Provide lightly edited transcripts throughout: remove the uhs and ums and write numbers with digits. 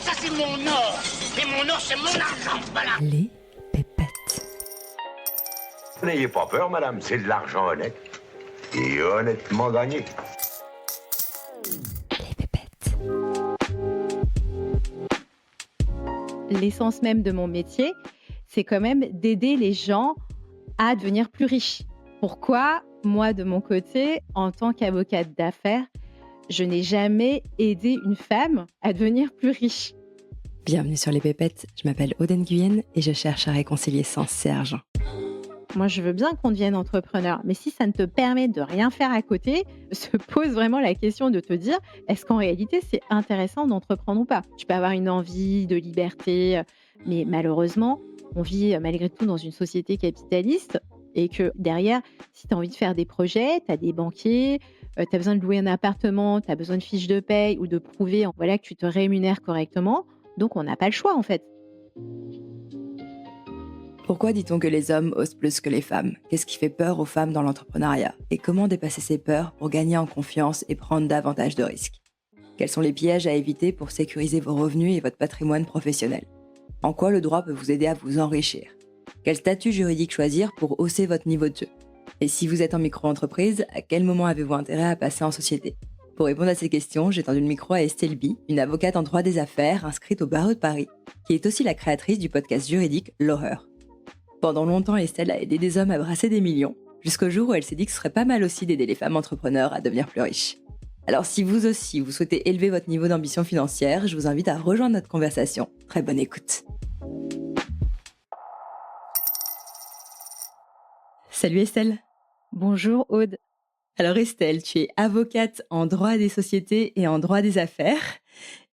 Ça, c'est mon or. Et mon or, c'est mon argent. Voilà. Les pépettes. N'ayez pas peur, madame, c'est de l'argent honnête. Et honnêtement gagné. Les pépettes. L'essence même de mon métier, c'est quand même d'aider les gens à devenir plus riches. Pourquoi, moi, de mon côté, en tant qu'avocate d'affaires, je n'ai jamais aidé une femme à devenir plus riche? Bienvenue sur Les pépettes, je m'appelle Aude Nguyen et je cherche à réconcilier sens et argent. Moi, je veux bien qu'on devienne entrepreneur, mais si ça ne te permet de rien faire à côté, se pose vraiment la question de te dire, est-ce qu'en réalité, c'est intéressant d'entreprendre ou pas? Tu peux avoir une envie de liberté, mais malheureusement, on vit malgré tout dans une société capitaliste et que derrière, si tu as envie de faire des projets, tu as des banquiers, tu as besoin de louer un appartement, tu as besoin de fiches de paye ou de prouver voilà, que tu te rémunères correctement. Donc, on n'a pas le choix, en fait. Pourquoi dit-on que les hommes osent plus que les femmes? Qu'est-ce qui fait peur aux femmes dans l'entrepreneuriat? Et comment dépasser ces peurs pour gagner en confiance et prendre davantage de risques? Quels sont les pièges à éviter pour sécuriser vos revenus et votre patrimoine professionnel? En quoi le droit peut vous aider à vous enrichir? Quel statut juridique choisir pour hausser votre niveau de jeu? Et si vous êtes en micro-entreprise, à quel moment avez-vous intérêt à passer en société? Pour répondre à ces questions, j'ai tendu le micro à Estelle Bi, une avocate en droit des affaires inscrite au barreau de Paris, qui est aussi la créatrice du podcast juridique L'Horreur. Pendant longtemps, Estelle a aidé des hommes à brasser des millions, jusqu'au jour où elle s'est dit que ce serait pas mal aussi d'aider les femmes entrepreneurs à devenir plus riches. Alors si vous aussi, vous souhaitez élever votre niveau d'ambition financière, je vous invite à rejoindre notre conversation. Très bonne écoute. Salut Estelle. Bonjour Aude. Alors Estelle, tu es avocate en droit des sociétés et en droit des affaires.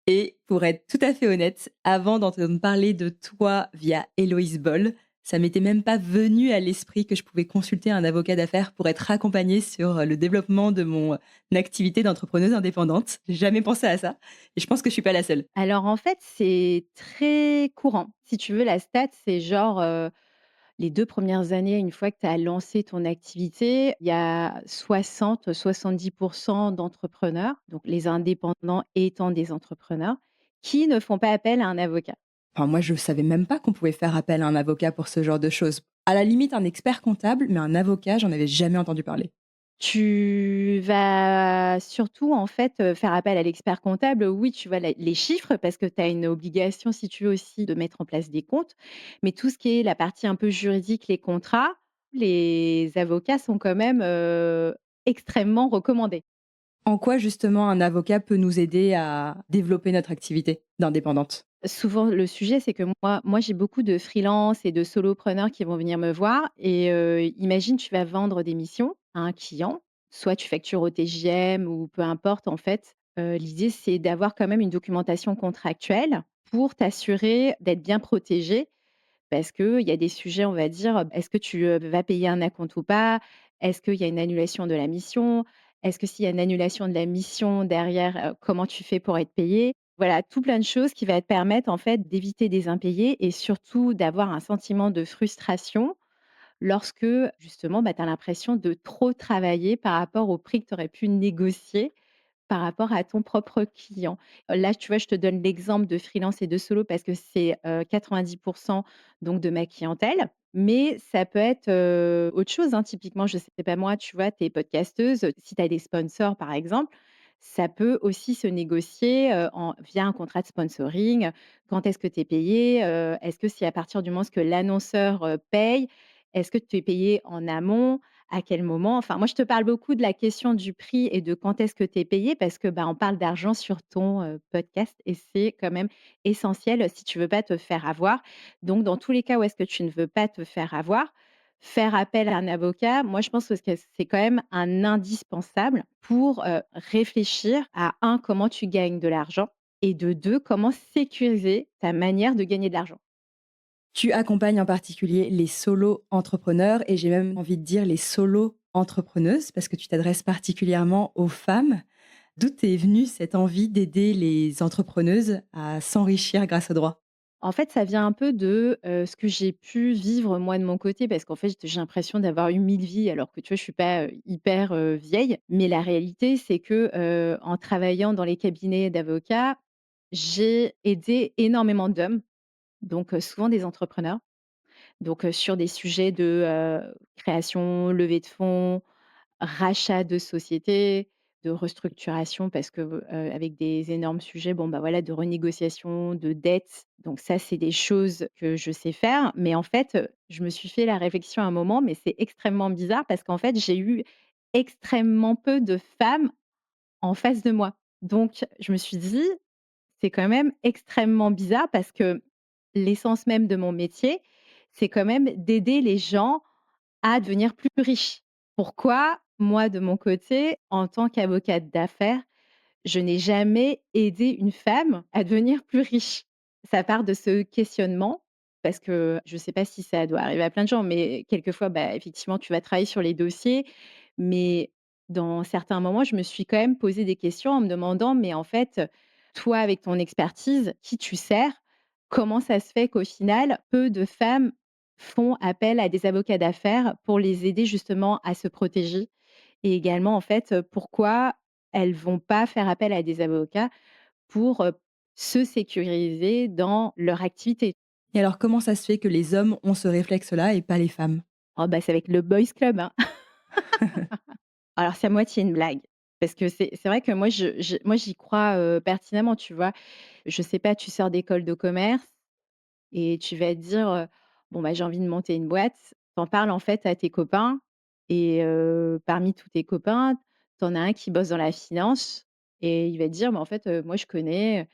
Et pour être tout à fait honnête, avant d'entendre parler de toi via Héloïse Boll, ça m'était même pas venu à l'esprit que je pouvais consulter un avocat d'affaires pour être accompagnée sur le développement de mon activité d'entrepreneuse indépendante. J'ai jamais pensé à ça et je pense que je suis pas la seule. Alors en fait, c'est très courant. Si tu veux, la stat, c'est genre les 2 premières années, une fois que tu as lancé ton activité, il y a 60-70 d'entrepreneurs, donc les indépendants étant des entrepreneurs, qui ne font pas appel à un avocat. Enfin, moi, je savais même pas qu'on pouvait faire appel à un avocat pour ce genre de choses. À la limite, un expert comptable, mais un avocat, j'en avais jamais entendu parler. Tu vas surtout, en fait, faire appel à l'expert comptable. Oui, tu vois les chiffres parce que tu as une obligation, si tu veux, aussi de mettre en place des comptes. Mais tout ce qui est la partie un peu juridique, les contrats, les avocats sont quand même, extrêmement recommandés. En quoi, justement, un avocat peut nous aider à développer notre activité d'indépendante? Souvent, le sujet, c'est que moi, j'ai beaucoup de freelance et de solopreneurs qui vont venir me voir et imagine, tu vas vendre des missions à un client, soit tu factures au TJM ou peu importe, en fait. L'idée, c'est d'avoir quand même une documentation contractuelle pour t'assurer d'être bien protégé parce qu'il y a des sujets, on va dire, est-ce que tu, vas payer un acompte ou pas? Est-ce qu'il y a une annulation de la mission? Est-ce que s'il y a une annulation de la mission derrière, comment tu fais pour être payé? Voilà, tout plein de choses qui va te permettre, en fait, d'éviter des impayés et surtout d'avoir un sentiment de frustration lorsque, justement, bah, tu as l'impression de trop travailler par rapport au prix que tu aurais pu négocier par rapport à ton propre client. Là, tu vois, je te donne l'exemple de freelance et de solo parce que c'est, 90 donc de ma clientèle. Mais ça peut être, autre chose, hein. Typiquement, je sais pas moi, tu vois, tu es podcasteuse, si tu as des sponsors, par exemple, ça peut aussi se négocier, en via un contrat de sponsoring. Quand est-ce que tu es payé? Est-ce que c'est à partir du moment que l'annonceur, paye? Est-ce que tu es payé en amont? À quel moment? Enfin, moi, je te parle beaucoup de la question du prix et de quand est-ce que tu es payé parce que, bah, on parle d'argent sur ton, podcast et c'est quand même essentiel, si tu veux pas te faire avoir. Donc dans tous les cas où est-ce que tu ne veux pas te faire appel à un avocat, moi, je pense que c'est quand même un indispensable pour, réfléchir à un comment tu gagnes de l'argent et de 2 comment sécuriser ta manière de gagner de l'argent. Tu accompagnes en particulier les solo-entrepreneurs et j'ai même envie de dire les solo-entrepreneuses parce que tu t'adresses particulièrement aux femmes. D'où est venue cette envie d'aider les entrepreneuses à s'enrichir grâce au droit? En fait, ça vient un peu de, ce que j'ai pu vivre moi de mon côté parce qu'en fait, j'ai l'impression d'avoir eu 1000 vies alors que tu vois, je suis pas, hyper, vieille. Mais la réalité, c'est que, en travaillant dans les cabinets d'avocats, j'ai aidé énormément d'hommes, donc souvent des entrepreneurs. Donc, sur des sujets de, création, levée de fonds, rachat de sociétés, de restructuration parce que, avec des énormes sujets, bon, bah, voilà, de renégociation de dettes. Donc ça, c'est des choses que je sais faire. Mais en fait, je me suis fait la réflexion à un moment, mais c'est extrêmement bizarre parce qu'en fait, j'ai eu extrêmement peu de femmes en face de moi. Donc je me suis dit: «C'est quand même extrêmement bizarre» parce que l'essence même de mon métier, c'est quand même d'aider les gens à devenir plus riches. Pourquoi, moi, de mon côté, en tant qu'avocate d'affaires, je n'ai jamais aidé une femme à devenir plus riche? Ça part de ce questionnement, parce que je ne sais pas si ça doit arriver à plein de gens, mais quelquefois, bah, effectivement, tu vas travailler sur les dossiers, mais dans certains moments, je me suis quand même posé des questions en me demandant: «Mais en fait, toi, avec ton expertise, qui tu sers? Comment ça se fait qu'au final, peu de femmes font appel à des avocats d'affaires pour les aider justement à se protéger?» Et également, en fait, pourquoi elles vont pas faire appel à des avocats pour, se sécuriser dans leur activité. Et alors, comment ça se fait que les hommes ont ce réflexe-là et pas les femmes? Oh bah, c'est avec le boys club, hein. Alors c'est à moitié une blague, parce que c'est vrai que moi j'y crois, pertinemment, tu vois? Je sais pas, tu sors d'école de commerce et tu vas te dire, «Bon, bah, j'ai envie de monter une boîte». Tu en parles en fait à tes copains et parmi tous tes copains, tu en as un qui bosse dans la finance et il va te dire: «Bah, en fait, moi je connais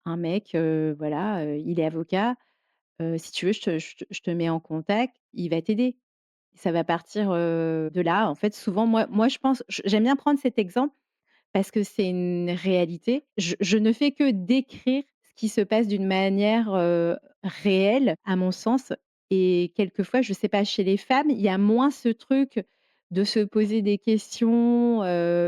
un mec, voilà, il est avocat, si tu veux je te mets en contact, il va t'aider». Ça va partir, de là. En fait, souvent, moi, je pense j'aime bien prendre cet exemple parce que c'est une réalité. Je ne fais que décrire ce qui se passe d'une manière, réelle, à mon sens et quelquefois, je sais pas, chez les femmes, il y a moins ce truc de se poser des questions,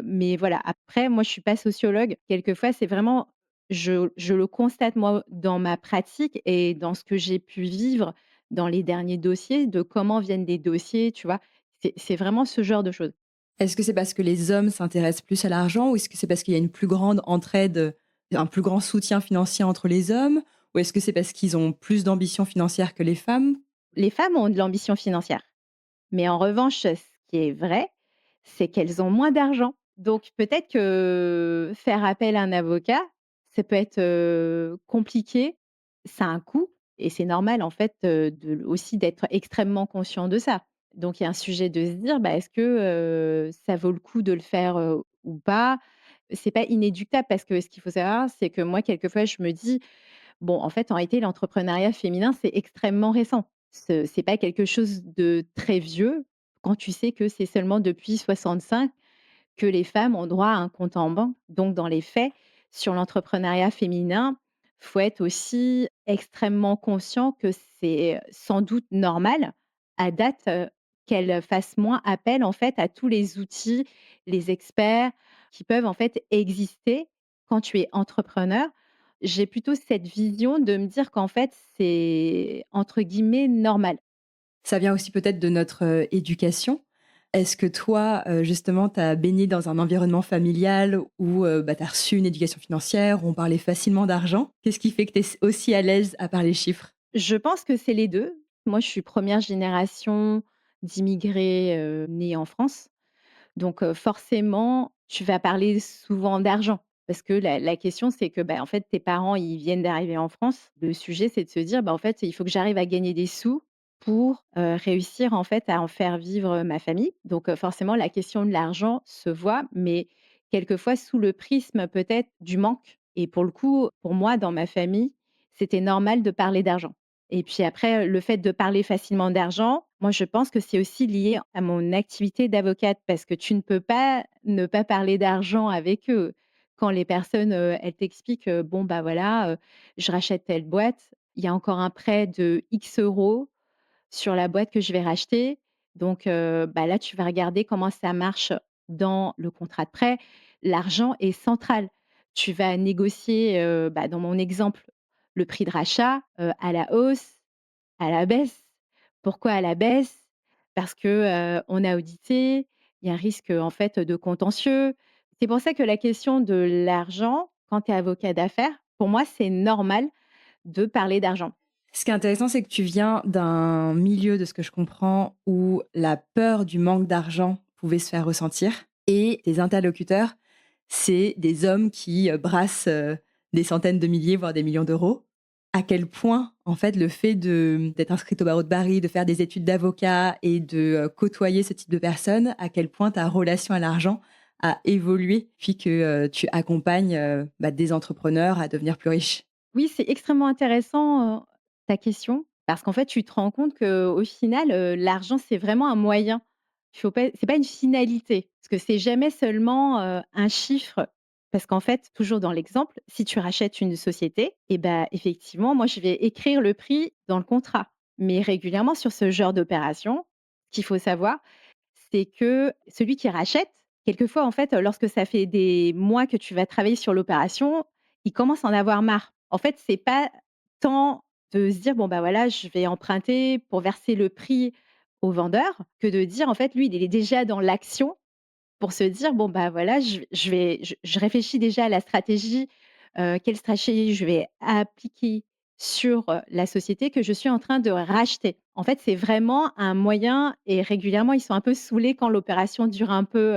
mais voilà. Après, moi, je suis pas sociologue. Quelquefois, c'est vraiment je le constate, moi, dans ma pratique et dans ce que j'ai pu vivre dans les derniers dossiers, de comment viennent des dossiers, tu vois? C'est vraiment ce genre de choses. Est-ce que c'est parce que les hommes s'intéressent plus à l'argent ou est-ce que c'est parce qu'il y a une plus grande entraide, un plus grand soutien financier entre les hommes? Ou est-ce que c'est parce qu'ils ont plus d'ambition financière que les femmes? Les femmes ont de l'ambition financière. Mais en revanche, ce qui est vrai, c'est qu'elles ont moins d'argent. Donc peut-être que faire appel à un avocat, ça peut être, compliqué. Ça a un coût et c'est normal en fait, aussi d'être extrêmement conscient de ça. Donc il y a un sujet de se dire: «Bah, est-ce que, ça vaut le coup de le faire, ou pas?» C'est pas inéluctable parce que ce qu'il faut savoir, c'est que moi, quelquefois, je me dis: «Bon, en fait, en réalité, l'entrepreneuriat féminin, c'est extrêmement récent». C'est pas quelque chose de très vieux, quand tu sais que c'est seulement depuis 65 que les femmes ont droit à un compte en banque. Donc dans les faits, sur l'entrepreneuriat féminin, faut être aussi extrêmement conscient que c'est sans doute normal, à date, qu'elles fassent moins appel, en fait, à tous les outils, les experts qui peuvent, en fait, exister quand tu es entrepreneur. J'ai plutôt cette vision de me dire qu'en fait, c'est entre guillemets «normal». Ça vient aussi peut-être de notre, éducation. Est-ce que toi, justement, tu as baigné dans un environnement familial où, bah, tu as reçu une éducation financière, où on parlait facilement d'argent? Qu'est-ce qui fait que tu es aussi à l'aise à parler chiffres? Je pense que c'est les 2. Moi, je suis première génération d'immigrés, nés en France. Donc, forcément, tu vas parler souvent d'argent parce que la question, c'est que, bah, en fait, tes parents, ils viennent d'arriver en France. Le sujet, c'est de se dire: «Bah, en fait, il faut que j'arrive à gagner des sous pour, réussir, en fait, à en faire vivre, ma famille». Donc, forcément, la question de l'argent se voit, mais quelquefois sous le prisme peut-être du manque et pour le coup, pour moi, dans ma famille, c'était normal de parler d'argent. Et puis après, le fait de parler facilement d'argent, moi, je pense que c'est aussi lié à mon activité d'avocate parce que tu ne peux pas ne pas parler d'argent avec eux. Quand les personnes, elles t'expliquent, «Bon, bah, voilà, je rachète telle boîte, il y a encore un prêt de X euros sur la boîte que je vais racheter». Donc, bah, là, tu vas regarder comment ça marche dans le contrat de prêt. L'argent est central. Tu vas négocier, bah, dans mon exemple, le prix de rachat, à la hausse, à la baisse. Pourquoi à la baisse? Parce que, on a audité, il y a un risque, en fait, de contentieux. C'est pour ça que la question de l'argent, quand tu es avocat d'affaires, pour moi, c'est normal de parler d'argent. Ce qui est intéressant, c'est que tu viens d'un milieu, de ce que je comprends, où la peur du manque d'argent pouvait se faire ressentir et tes interlocuteurs, c'est des hommes qui, brassent, des centaines de milliers, voire des millions d'euros. À quel point, en fait, le fait d'être inscrite au barreau de Paris, de faire des études d'avocat et de, côtoyer ce type de personnes, à quel point ta relation à l'argent a évolué puis que, tu accompagnes, des entrepreneurs à devenir plus riches? Oui, c'est extrêmement intéressant, ta question, parce qu'en fait, tu te rends compte qu'au final, l'argent, c'est vraiment un moyen. Il faut pas c'est pas une finalité, parce que c'est jamais seulement, un chiffre. Parce qu'en fait, toujours dans l'exemple, si tu rachètes une société et ben effectivement, moi, je vais écrire le prix dans le contrat. Mais régulièrement sur ce genre d'opération, ce qu'il faut savoir, c'est que celui qui rachète, quelquefois, en fait, lorsque ça fait des mois que tu vas travailler sur l'opération, il commence à en avoir marre. En fait, c'est pas tant de se dire: «Bon, bah, voilà, je vais emprunter pour verser le prix au vendeur», que de dire, en fait, lui, il est déjà dans l'action pour se dire: «Bon, bah, voilà, je réfléchis déjà à la stratégie, quelle stratégie je vais appliquer sur, la société que je suis en train de racheter». En fait, c'est vraiment un moyen et régulièrement, ils sont un peu saoulés quand l'opération dure un peu,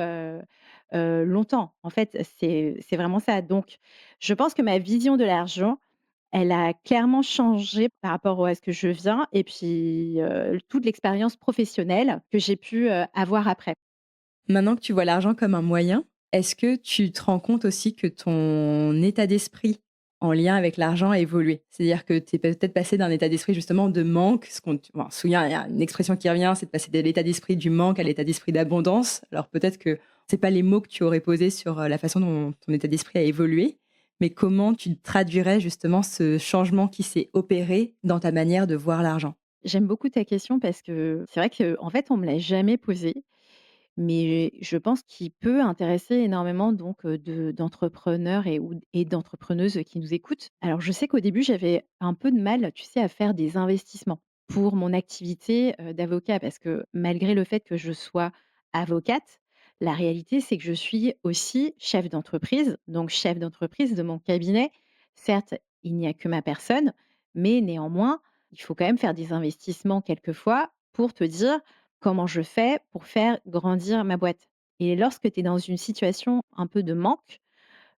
longtemps. En fait, c'est vraiment ça. Donc je pense que ma vision de l'argent, elle a clairement changé par rapport à ce que je viens et puis, toute l'expérience professionnelle que j'ai pu, avoir après. Maintenant que tu vois l'argent comme un moyen, est-ce que tu te rends compte aussi que ton état d'esprit en lien avec l'argent a évolué? C'est-à-dire que tu es peut-être passé d'un état d'esprit justement de manque, ce qu'on bon, souviens, il y a une expression qui revient, c'est de passer de l'état d'esprit du manque à l'état d'esprit d'abondance. Alors peut-être que c'est pas les mots que tu aurais posés sur, la façon dont ton état d'esprit a évolué, mais comment tu traduirais justement ce changement qui s'est opéré dans ta manière de voir l'argent? J'aime beaucoup ta question parce que c'est vrai qu'en fait, on me l'a jamais posée, mais je pense qu'il peut intéresser énormément donc d'entrepreneurs et d'entrepreneuses qui nous écoutent. Alors, je sais qu'au début, j'avais un peu de mal, tu sais, à faire des investissements pour mon activité, d'avocat parce que malgré le fait que je sois avocate, la réalité, c'est que je suis aussi chef d'entreprise, donc chef d'entreprise de mon cabinet. Certes, il n'y a que ma personne, mais néanmoins, il faut quand même faire des investissements quelquefois pour te dire: «Comment je fais pour faire grandir ma boîte?» Et lorsque tu es dans une situation un peu de manque,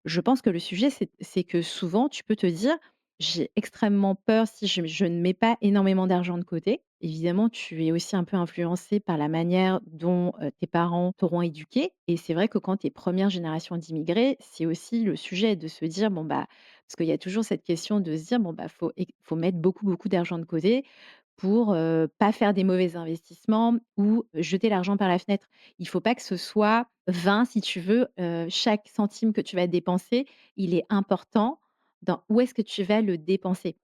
je pense que le sujet, c'est que souvent, tu peux te dire: «J'ai extrêmement peur si je ne mets pas énormément d'argent de côté». Évidemment, tu es aussi un peu influencé par la manière dont, tes parents t'auront éduqué et c'est vrai que quand tu es 1re génération d'immigrés, c'est aussi le sujet de se dire, bon, bah parce qu'il y a toujours cette question de se dire: «Bon, bah, faut mettre beaucoup, beaucoup d'argent de côté pour, pas faire des mauvais investissements ou jeter l'argent par la fenêtre». Il faut pas que ce soit vain si tu veux, chaque centime que tu vas dépenser, il est important dans où est-ce que tu vas le dépenser.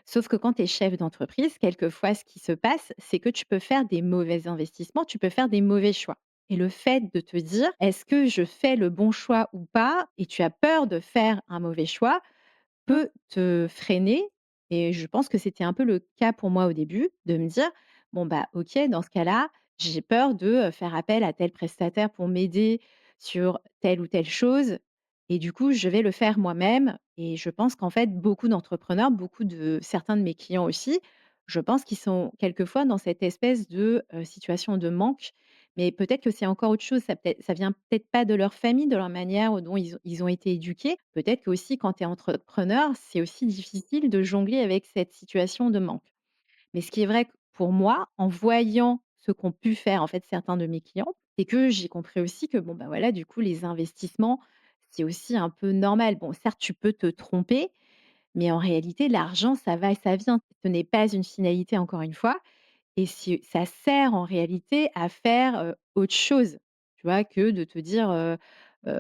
Sauf que quand tu es chef d'entreprise, quelquefois ce qui se passe, c'est que tu peux faire des mauvais investissements, tu peux faire des mauvais choix. Et le fait de te dire: «Est-ce que je fais le bon choix ou pas?» et tu as peur de faire un mauvais choix, peut te freiner et je pense que c'était un peu le cas pour moi au début, de me dire: «Bon, bah, OK, dans ce cas-là, j'ai peur de, faire appel à tel prestataire pour m'aider sur telle ou telle chose et du coup, je vais le faire moi-même» et je pense qu'en fait, beaucoup d'entrepreneurs, beaucoup de certains de mes clients aussi, je pense qu'ils sont quelquefois dans cette espèce de, situation de manque, mais peut-être que c'est encore autre chose, ça vient peut-être pas de leur famille, de leur manière dont ils ont été éduqués. Peut-être qu'aussi quand tu es entrepreneur, c'est aussi difficile de jongler avec cette situation de manque. Mais ce qui est vrai que pour moi, en voyant ce qu'ont pu faire en fait certains de mes clients, c'est que j'ai compris aussi que bon, bah, voilà, du coup, les investissements, c'est aussi un peu normal. Bon, certes, tu peux te tromper, mais en réalité, l'argent, ça va et ça vient. Ce n'est pas une finalité encore une fois et si ça sert en réalité à faire, autre chose, tu vois? Que de te dire,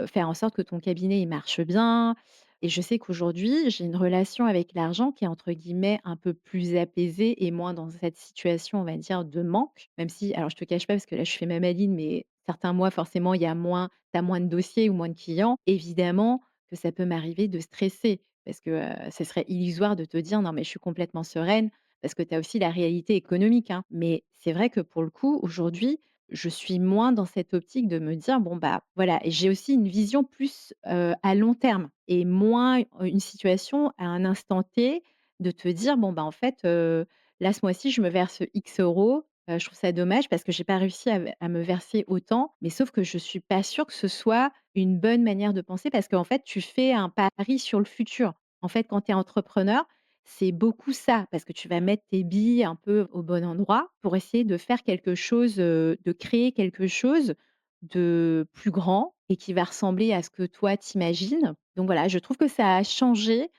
faire en sorte que ton cabinet, il marche bien et je sais qu'aujourd'hui, j'ai une relation avec l'argent qui est entre guillemets «un peu plus apaisée» et moins dans cette situation, on va dire, de manque. Même si alors je te cache pas parce que là, je fais ma maline, mais certains mois, forcément, il y a moins tu as moins de dossiers ou moins de clients. Évidemment que ça peut m'arriver de stresser. parce que, ce serait illusoire de te dire: «Non mais je suis complètement sereine», parce que tu as aussi la réalité économique, hein. Mais c'est vrai que pour le coup, aujourd'hui, je suis moins dans cette optique de me dire: «Bon, bah, voilà» et j'ai aussi une vision plus, à long terme et moins une situation à un instant T de te dire: «Bon, bah, en fait, là, ce mois-ci, je me verse X euros, je trouve ça dommage parce que j'ai pas réussi à me verser autant». Mais sauf que je suis pas sûre que ce soit une bonne manière de penser parce qu'en fait, tu fais un pari sur le futur. En fait, quand tu es entrepreneur, c'est beaucoup ça, parce que tu vas mettre tes billes un peu au bon endroit pour essayer de faire quelque chose, de créer quelque chose de plus grand et qui va ressembler à ce que toi t'imagines. Donc voilà, je trouve que ça a changé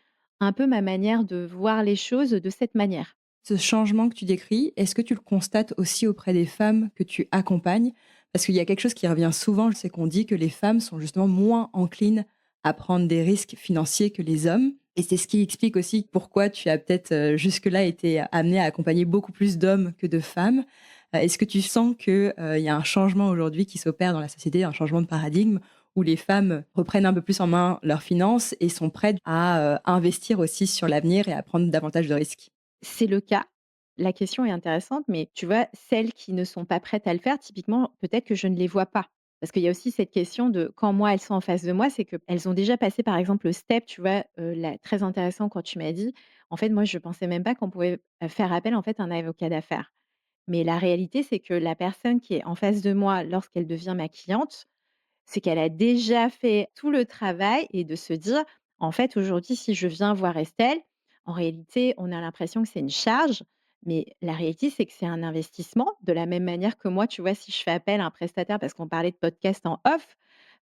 un peu ma manière de voir les choses de cette manière. Ce changement que tu décris, est-ce que tu le constates aussi auprès des femmes que tu accompagnes? Parce qu'il y a quelque chose qui revient souvent, c'est qu'on dit que les femmes sont justement moins enclines à prendre des risques financiers que les hommes. Et c'est ce qui explique aussi pourquoi tu as peut-être jusque-là été amenée à accompagner beaucoup plus d'hommes que de femmes. Est-ce que tu sens qu'il y a un changement aujourd'hui qui s'opère dans la société, un changement de paradigme où les femmes reprennent un peu plus en main leurs finances et sont prêtes à investir aussi sur l'avenir et à prendre davantage de risques? C'est le cas. La question est intéressante, mais tu vois, celles qui ne sont pas prêtes à le faire, typiquement, peut-être que je ne les vois pas. Parce qu'il y a aussi cette question de quand moi, elles sont en face de moi, c'est qu'elles ont déjà passé, par exemple, le step, tu vois, là, très intéressant quand tu m'as dit, en fait, moi, je pensais même pas qu'on pouvait faire appel, en fait, à un avocat d'affaires. Mais la réalité, c'est que la personne qui est en face de moi, lorsqu'elle devient ma cliente, c'est qu'elle a déjà fait tout le travail et de se dire: «En fait, aujourd'hui, si je viens voir Estelle, en réalité, on a l'impression que c'est une charge, mais la réalité, c'est que c'est un investissement». De la même manière que moi, tu vois, si je fais appel à un prestataire parce qu'on parlait de podcast en off,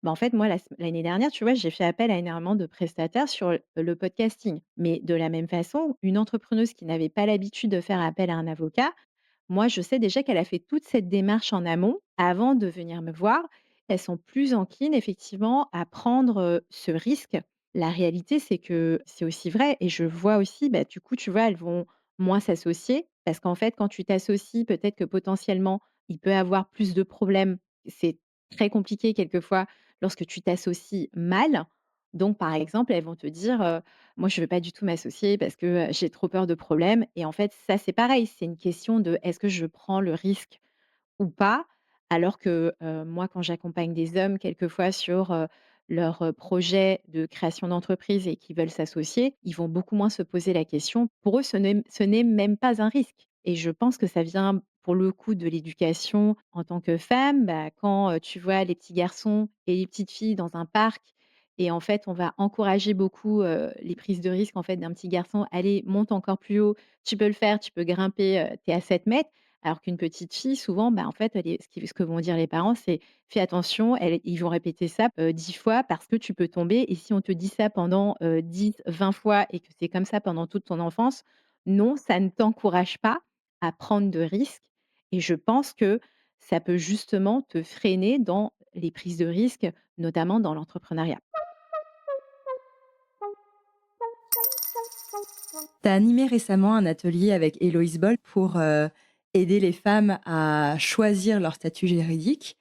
bah, en fait, moi, l'année dernière, tu vois, j'ai fait appel à énormément de prestataires sur le podcasting. Mais de la même façon, une entrepreneuse qui n'avait pas l'habitude de faire appel à un avocat, moi, je sais déjà qu'elle a fait toute cette démarche en amont avant de venir me voir. Elles sont plus enclines effectivement à prendre, ce risque. La réalité, c'est que c'est aussi vrai et je vois aussi, bah, du coup, tu vois, elles vont moins s'associer parce qu'en fait, quand tu t'associes, peut-être que potentiellement, il peut avoir plus de problèmes. C'est très compliqué quelquefois lorsque tu t'associes mal. Donc, par exemple, elles vont te dire, moi, je ne veux pas du tout m'associer parce que, j'ai trop peur de problèmes et en fait, ça, c'est pareil, c'est une question de: «Est-ce que je prends le risque ou pas?» alors que, moi, quand j'accompagne des hommes quelquefois sur, leur, projet de création d'entreprise et qui veulent s'associer, ils vont beaucoup moins se poser la question. Pour eux, ce n'est même pas un risque et je pense que ça vient, pour le coup, de l'éducation en tant que femme. Bah, quand, tu vois les petits garçons et les petites filles dans un parc et en fait, on va encourager beaucoup, les prises de risque, en fait, d'un petit garçon: «Allez, monte encore plus haut, tu peux le faire, tu peux grimper, tu es à 7 mètres». Alors qu'une petite fille, souvent, bah, en fait, elle est ce que vont dire les parents, c'est: «Fais attention», ils vont répéter ça, 10 fois parce que tu peux tomber et si on te dit ça pendant, 10-20 fois et que c'est comme ça pendant toute ton enfance, non, ça ne t'encourage pas à prendre de risques et je pense que ça peut justement te freiner dans les prises de risques, notamment dans l'entrepreneuriat. Tu as animé récemment un atelier avec Héloïse Boll pour aider les femmes à choisir leur statut juridique.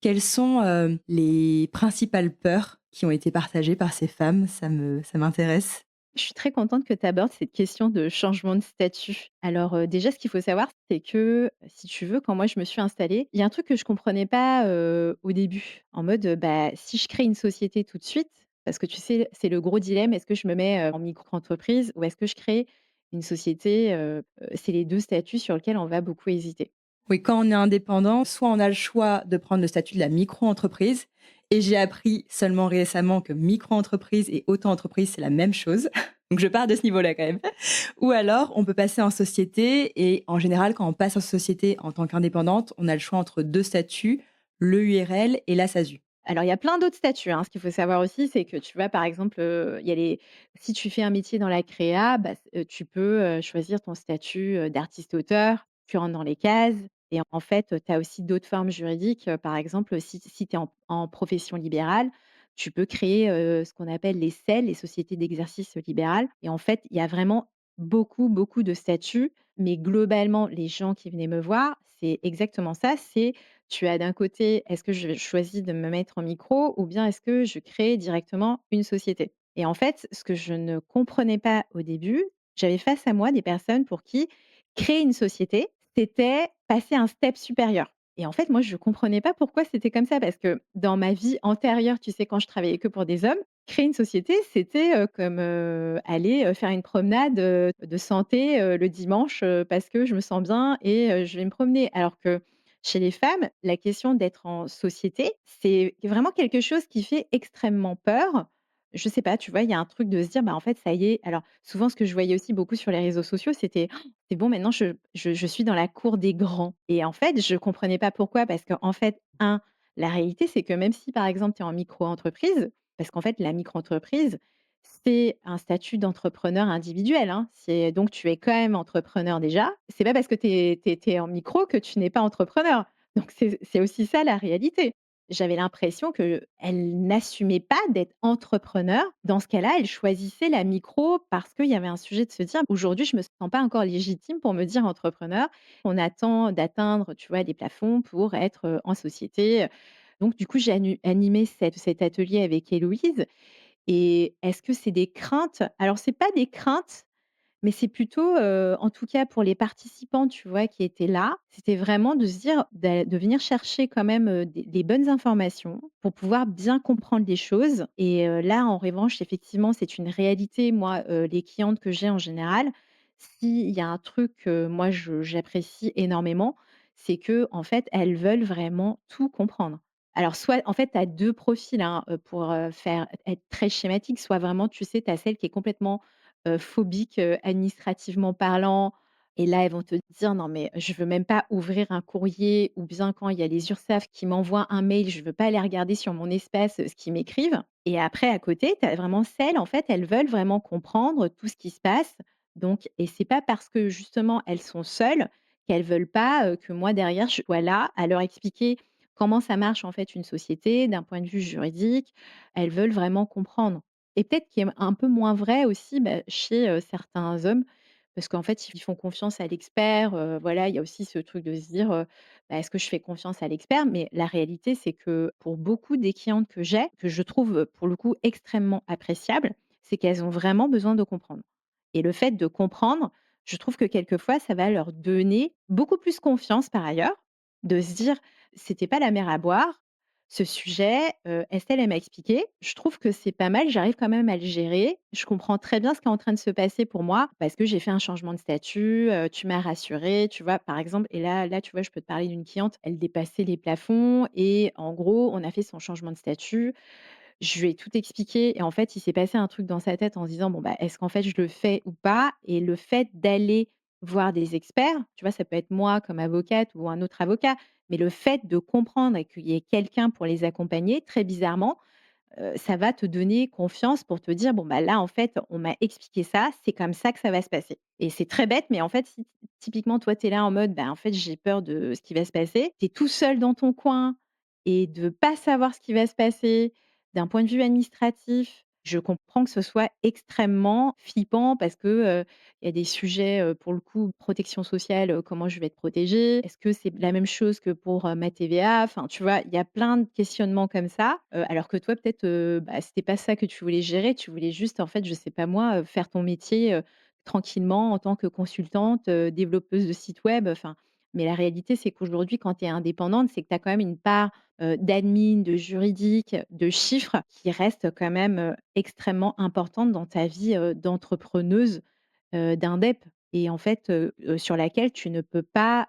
Quelles sont les principales peurs qui ont été partagées par ces femmes? Ça m'intéresse. Je suis très contente que tu abordes cette question de changement de statut. Alors, déjà, ce qu'il faut savoir, c'est que, si tu veux, quand moi je me suis installée, il y a un truc que je comprenais pas, au début. En mode, bah, si je crée une société tout de suite, parce que tu sais, c'est le gros dilemme, est-ce que je me mets, en micro-entreprise ou est-ce que je crée une société? C'est les 2 statuts sur lesquels on va beaucoup hésiter. Oui, quand on est indépendant, soit on a le choix de prendre le statut de la micro-entreprise, et j'ai appris seulement récemment que micro-entreprise et auto-entreprise, c'est la même chose. Donc je pars de ce niveau-là quand même. Ou alors, on peut passer en société, et en général, quand on passe en société en tant qu'indépendante, on a le choix entre 2 statuts, le URL et la SASU. Alors, il y a plein d'autres statuts, hein. Ce qu'il faut savoir aussi, c'est que tu vois, par exemple, il y a les si tu fais un métier dans la créa, bah, tu peux, choisir ton statut, d'artiste-auteur, tu rentres dans les cases et en fait, tu as aussi d'autres formes juridiques, par exemple, si tu es en profession libérale, tu peux créer, ce qu'on appelle les SEL, les sociétés d'exercice libéral et en fait, il y a vraiment beaucoup, beaucoup de statuts, mais globalement, les gens qui venaient me voir, c'est exactement ça, c'est tu as d'un côté, est-ce que je choisis de me mettre en micro ou bien est-ce que je crée directement une société? Et en fait, ce que je ne comprenais pas au début, j'avais face à moi des personnes pour qui créer une société, c'était passer un step supérieur. Et en fait, moi, je comprenais pas pourquoi c'était comme ça parce que dans ma vie antérieure, tu sais, quand je travaillais que pour des hommes, créer une société, c'était, comme, aller, faire une promenade, de santé, le dimanche, parce que je me sens bien et je vais me promener. Alors que chez les femmes, la question d'être en société, c'est vraiment quelque chose qui fait extrêmement peur. Je sais pas, tu vois, il y a un truc de se dire: «Bah, en fait, ça y est». Alors souvent, ce que je voyais aussi beaucoup sur les réseaux sociaux, c'était: «Oh, c'est bon, maintenant je suis dans la cour des grands». Et en fait, je comprenais pas pourquoi parce qu'en fait, la réalité, c'est que même si, par exemple, tu es en micro-entreprise, parce qu'en fait, la micro-entreprise, c'est un statut d'entrepreneur individuel, hein. C'est donc tu es quand même entrepreneur déjà. C'est pas parce que tu es en micro que tu n'es pas entrepreneur. Donc c'est aussi ça la réalité. J'avais l'impression qu'elle n'assumait pas d'être entrepreneur. Dans ce cas-là, elle choisissait la micro parce qu'il y avait un sujet de se dire: «Aujourd'hui, je me sens pas encore légitime pour me dire entrepreneur». On attend d'atteindre, tu vois, des plafonds pour être, en société. Donc du coup, j'ai animé cet atelier avec Héloïse. Et est-ce que c'est des craintes? Alors c'est pas des craintes, mais c'est plutôt, en tout cas pour les participants, tu vois, qui étaient là, c'était vraiment de se dire de venir chercher quand même, des bonnes informations pour pouvoir bien comprendre les choses. Et là, en revanche, effectivement, c'est une réalité. Moi, les clientes que j'ai en général, s'il y a un truc que moi j'apprécie énormément, c'est que en fait, elles veulent vraiment tout comprendre. Alors soit en fait, tu as 2 profils, hein, pour, faire être très schématique. Soit vraiment, tu sais, tu as celle qui est complètement phobiques, administrativement parlant. Et là, elles vont te dire: «Non mais je veux même pas ouvrir un courrier» ou bien quand il y a les URSSAF qui m'envoient un mail, je veux pas aller regarder sur mon espace, ce qu'ils m'écrivent. Et après à côté, tu as vraiment celles, en fait, elles veulent vraiment comprendre tout ce qui se passe. Donc et c'est pas parce que justement elles sont seules qu'elles veulent pas, que moi derrière je sois là à leur expliquer comment ça marche en fait une société d'un point de vue juridique. Elles veulent vraiment comprendre. Et peut-être qui est un peu moins vrai aussi, bah, chez, certains hommes, parce qu'en fait, ils font confiance à l'expert, voilà, il y a aussi ce truc de se dire, «Bah, est-ce que je fais confiance à l'expert?» Mais la réalité, c'est que pour beaucoup des clientes que j'ai, que je trouve, pour le coup extrêmement appréciables, c'est qu'elles ont vraiment besoin de comprendre. Et le fait de comprendre, je trouve que quelquefois, ça va leur donner beaucoup plus confiance par ailleurs, de se dire: «C'était pas la mer à boire, ce sujet, Estelle, elle m'a expliqué. Je trouve que c'est pas mal, j'arrive quand même à le gérer. Je comprends très bien ce qui est en train de se passer pour moi parce que j'ai fait un changement de statut, tu m'as rassurée», tu vois? Par exemple. Et là, tu vois, je peux te parler d'une cliente, elle dépassait les plafonds et en gros, on a fait son changement de statut. Je lui ai tout expliqué et en fait, il s'est passé un truc dans sa tête en se disant: «Bon, bah, est-ce qu'en fait je le fais ou pas?» Et le fait d'aller voir des experts, tu vois? Ça peut être moi comme avocate ou un autre avocat, mais le fait de comprendre et qu'il y ait quelqu'un pour les accompagner, très bizarrement, ça va te donner confiance pour te dire: «Bon, bah, là, en fait, on m'a expliqué ça, c'est comme ça que ça va se passer». Et c'est très bête, mais en fait, si typiquement, toi, tu es là en mode: «Bah, en fait, j'ai peur de ce qui va se passer», tu es tout seul dans ton coin et de pas savoir ce qui va se passer d'un point de vue administratif, je comprends que ce soit extrêmement flippant parce que, il y a des sujets, pour le coup, protection sociale, comment je vais être protégée? Est-ce que c'est la même chose que pour, ma TVA? Enfin, tu vois, il y a plein de questionnements comme ça, alors que toi, peut-être, bah, c'était pas ça que tu voulais gérer. Tu voulais juste, en fait, je sais pas moi, faire ton métier, tranquillement en tant que consultante, développeuse de site web, enfin. Mais la réalité, c'est qu'aujourd'hui, quand tu es indépendante, c'est que tu as quand même une part, d'admin, de juridique, de chiffres qui reste quand même, extrêmement importante dans ta vie, d'entrepreneuse, d'indep. Et en fait, sur laquelle tu ne peux pas,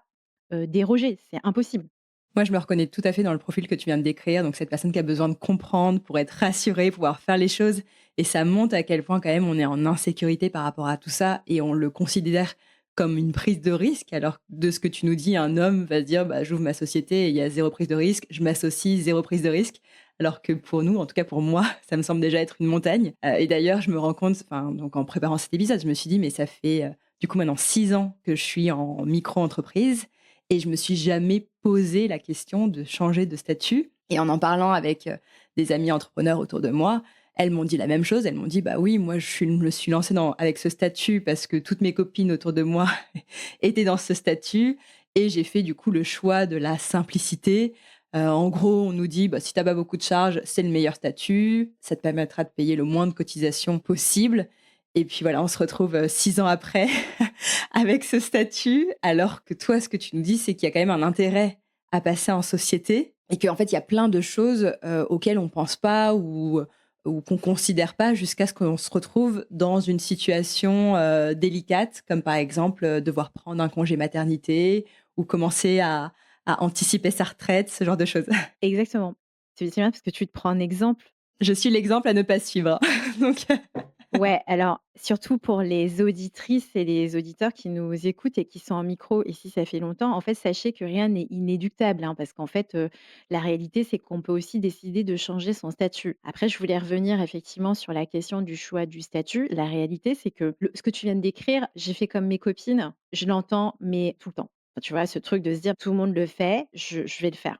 déroger, c'est impossible. Moi, je me reconnais tout à fait dans le profil que tu viens de décrire, donc cette personne qui a besoin de comprendre pour être rassurée, pouvoir faire les choses. Et ça montre à quel point quand même on est en insécurité par rapport à tout ça et on le considère comme une prise de risque. Alors de ce que tu nous dis, un homme va se dire bah, j'ouvre ma société et il y a zéro prise de risque, je m'associe, zéro prise de risque. Alors que pour nous, en tout cas pour moi, ça me semble déjà être une montagne. Et d'ailleurs, je me rends compte, enfin, donc en préparant cet épisode, je me suis dit mais ça fait du coup maintenant 6 ans que je suis en micro-entreprise. Et je me suis jamais posé la question de changer de statut. Et en parlant avec des amis entrepreneurs autour de moi, elles m'ont dit la même chose. Elles m'ont dit, bah oui, moi, me suis lancée avec ce statut parce que toutes mes copines autour de moi étaient dans ce statut. Et j'ai fait du coup le choix de la simplicité. En gros, on nous dit: «Bah, si tu as pas beaucoup de charges, c'est le meilleur statut, ça te permettra de payer le moins de cotisations possible» et puis voilà, on se retrouve, 6 ans après avec ce statut, alors que toi, ce que tu nous dis, c'est qu'il y a quand même un intérêt à passer en société et qu'en fait, il y a plein de choses, auxquelles on pense pas ou qu'on considère pas jusqu'à ce qu'on se retrouve dans une situation, délicate, comme par exemple, devoir prendre un congé maternité ou commencer à anticiper sa retraite, ce genre de choses. Exactement. C'est bien parce que tu te prends un exemple. Je suis l'exemple à ne pas suivre, donc Ouais, alors surtout pour les auditrices et les auditeurs qui nous écoutent et qui sont en micro et si ça fait longtemps, en fait, sachez que rien n'est inéluctable, hein, parce qu'en fait, la réalité, c'est qu'on peut aussi décider de changer son statut. Après, je voulais revenir effectivement sur la question du choix du statut. La réalité, c'est que ce que tu viens de décrire, j'ai fait comme mes copines, je l'entends, mais tout le temps. Enfin, tu vois, ce truc de se dire tout le monde le fait, je vais le faire.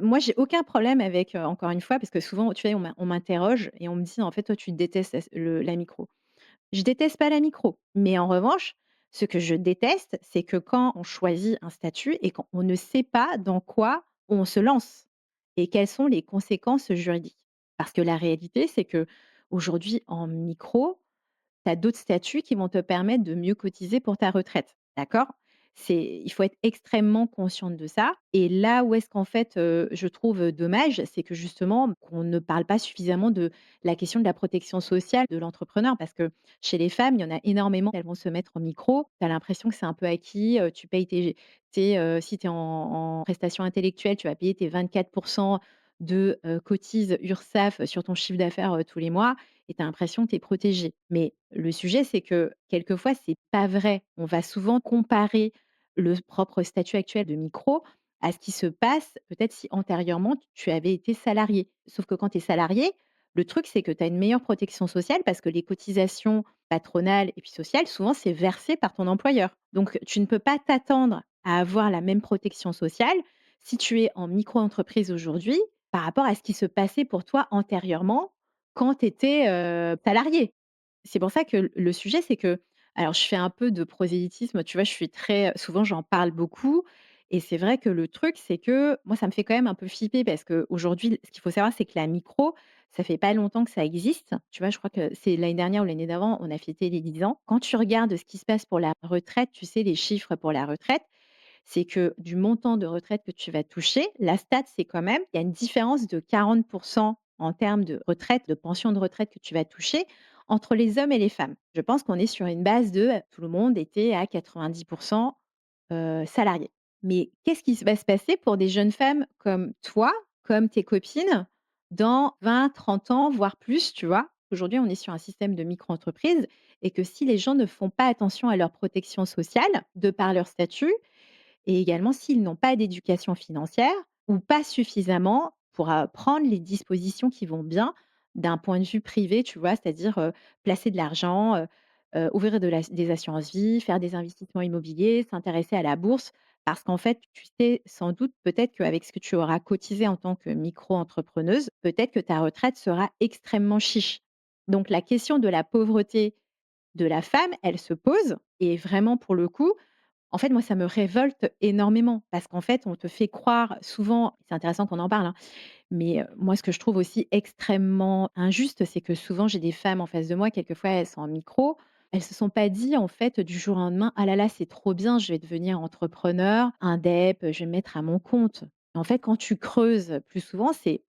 Moi, j'ai aucun problème avec, encore une fois, parce que souvent, tu vois, on m'interroge et on me dit: «En fait, toi, tu détestes la micro». Je déteste pas la micro, mais en revanche, ce que je déteste, c'est que quand on choisit un statut et qu'on ne sait pas dans quoi on se lance et quelles sont les conséquences juridiques. Parce que la réalité, c'est que aujourd'hui, en micro, tu as d'autres statuts qui vont te permettre de mieux cotiser pour ta retraite, d'accord? Il faut être extrêmement consciente de ça et là où est-ce qu'en fait, je trouve, dommage, c'est que justement qu'on ne parle pas suffisamment de la question de la protection sociale de l'entrepreneur parce que chez les femmes, il y en a énormément, elles vont se mettre en micro. Tu as l'impression que c'est un peu acquis, tu payes si tu es en prestation intellectuelle, tu vas payer tes 24 de, cotises URSSAF sur ton chiffre d'affaires, tous les mois et tu as l'impression que tu es protégé. Mais le sujet, c'est que quelquefois, c'est pas vrai. On va souvent comparer le propre statut actuel de micro à ce qui se passe peut-être si antérieurement tu avais été salarié. Sauf que quand tu es salarié, le truc, c'est que tu as une meilleure protection sociale parce que les cotisations patronales et puis sociales, souvent, c'est versé par ton employeur. Donc, tu ne peux pas t'attendre à avoir la même protection sociale si tu es en micro-entreprise aujourd'hui par rapport à ce qui se passait pour toi antérieurement quand tu étais, salarié. C'est pour ça que le sujet, c'est que alors je fais un peu de prosélytisme, tu vois? Je suis très souvent j'en parle beaucoup et c'est vrai que le truc, c'est que moi, ça me fait quand même un peu flipper parce qu'aujourd'hui, ce qu'il faut savoir, c'est que la micro, ça fait pas longtemps que ça existe. Tu vois? Je crois que c'est l'année dernière ou l'année d'avant, on a fêté les 10 ans. Quand tu regardes ce qui se passe pour la retraite, tu sais, les chiffres pour la retraite, c'est que du montant de retraite que tu vas toucher, la stat, c'est quand même, il y a une différence de 40 en termes de retraite, de pension de retraite que tu vas toucher entre les hommes et les femmes. Je pense qu'on est sur une base de tout le monde était à 90 salariés. Mais qu'est-ce qui va se passer pour des jeunes femmes comme toi, comme tes copines, dans 20, 30 ans, voire plus, tu vois? Aujourd'hui, on est sur un système de micro-entreprise et que si les gens ne font pas attention à leur protection sociale, de par leur statut, et également s'ils n'ont pas d'éducation financière ou pas suffisamment pour, prendre les dispositions qui vont bien d'un point de vue privé, tu vois? C'est-à-dire, placer de l'argent, ouvrir des assurances vie, faire des investissements immobiliers, s'intéresser à la bourse. Parce qu'en fait, tu sais sans doute peut-être qu'avec ce que tu auras cotisé en tant que micro-entrepreneuse, peut-être que ta retraite sera extrêmement chiche. Donc la question de la pauvreté de la femme, elle se pose et vraiment pour le coup, en fait, moi, ça me révolte énormément parce qu'en fait, on te fait croire souvent c'est intéressant qu'on en parle, hein, mais moi, ce que je trouve aussi extrêmement injuste, c'est que souvent, j'ai des femmes en face de moi, quelquefois, elles sont en micro, elles se sont pas dit, en fait, du jour au lendemain: «Ah là là, c'est trop bien, je vais devenir entrepreneur, indep, je vais me mettre à mon compte». En fait, quand tu creuses plus souvent, c'est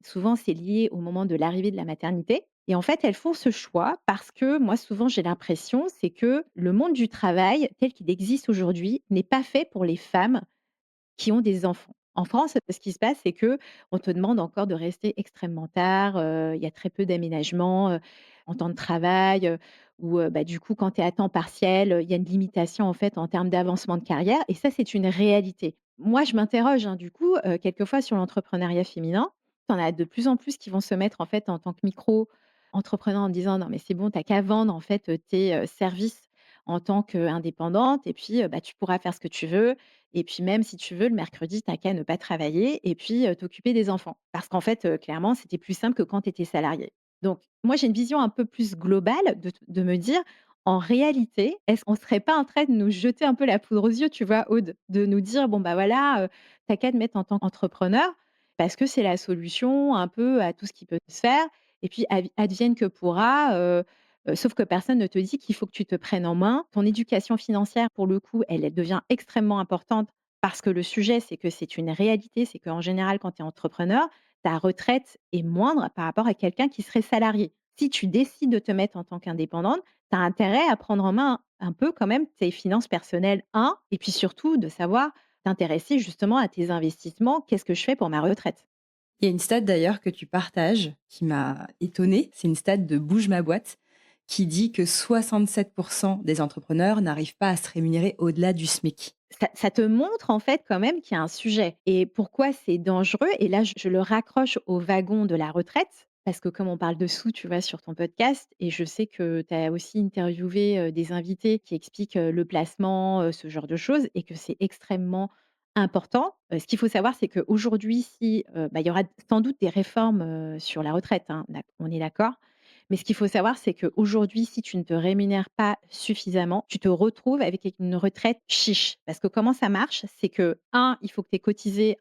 lié au moment de l'arrivée de la maternité et en fait, elles font ce choix parce que moi, souvent, j'ai l'impression, c'est que le monde du travail tel qu'il existe aujourd'hui n'est pas fait pour les femmes qui ont des enfants. En France, ce qui se passe, c'est que on te demande encore de rester extrêmement tard, il y a très peu d'aménagements, en temps de travail, ou bah, du coup, quand tu es à temps partiel, il y a une limitation, en fait, en termes d'avancement de carrière et ça, c'est une réalité. Moi, je m'interroge, hein, du coup, quelquefois sur l'entrepreneuriat féminin. Tu en as de plus en plus qui vont se mettre, en fait, en tant que micro-entrepreneur en disant: «Non, mais c'est bon, tu as qu'à vendre, en fait, tes, services en tant qu'indépendante et puis, bah, tu pourras faire ce que tu veux et puis même si tu veux, le mercredi, tu qu'à ne pas travailler et puis, t'occuper des enfants. Parce qu'en fait, clairement, c'était plus simple que quand tu étais salarié. Donc moi, j'ai une vision un peu plus globale de me dire: «En réalité, est-ce qu'on serait pas en train de nous jeter un peu la poudre aux yeux?» tu vois, Aude? De nous dire: «Bon, bah, voilà, tu qu'à te mettre en tant qu'entrepreneur parce que c'est la solution un peu à tout ce qui peut se faire et puis advienne que pourra, sauf que personne ne te dit qu'il faut que tu te prennes en main. Ton éducation financière, pour le coup, elle devient extrêmement importante parce que le sujet, c'est que c'est une réalité, c'est qu'en général, quand tu es entrepreneur, ta retraite est moindre par rapport à quelqu'un qui serait salarié. Si tu décides de te mettre en tant qu'indépendante, tu as intérêt à prendre en main un peu quand même tes finances personnelles, et puis surtout de savoir t'intéresser justement à tes investissements. Qu'est-ce que je fais pour ma retraite? Il y a une stat d'ailleurs que tu partages qui m'a étonnée, c'est une stat de Bouge ma boîte qui dit que 67% des entrepreneurs n'arrivent pas à se rémunérer au-delà du SMIC. Ça te montre en fait quand même qu'il y a un sujet et pourquoi c'est dangereux et là je le raccroche au wagon de la retraite parce que comme on parle de sous, tu vois, sur ton podcast et je sais que tu as aussi interviewé, des invités qui expliquent, le placement, ce genre de choses et que c'est extrêmement important. Ce qu'il faut savoir, c'est qu'aujourd'hui si, il y aura sans doute des réformes, sur la retraite, hein, on est d'accord? Mais ce qu'il faut savoir, c'est qu'aujourd'hui, si tu ne te rémunères pas suffisamment, tu te retrouves avec une retraite chiche. Parce que comment ça marche? C'est que, il faut que tu aies cotisé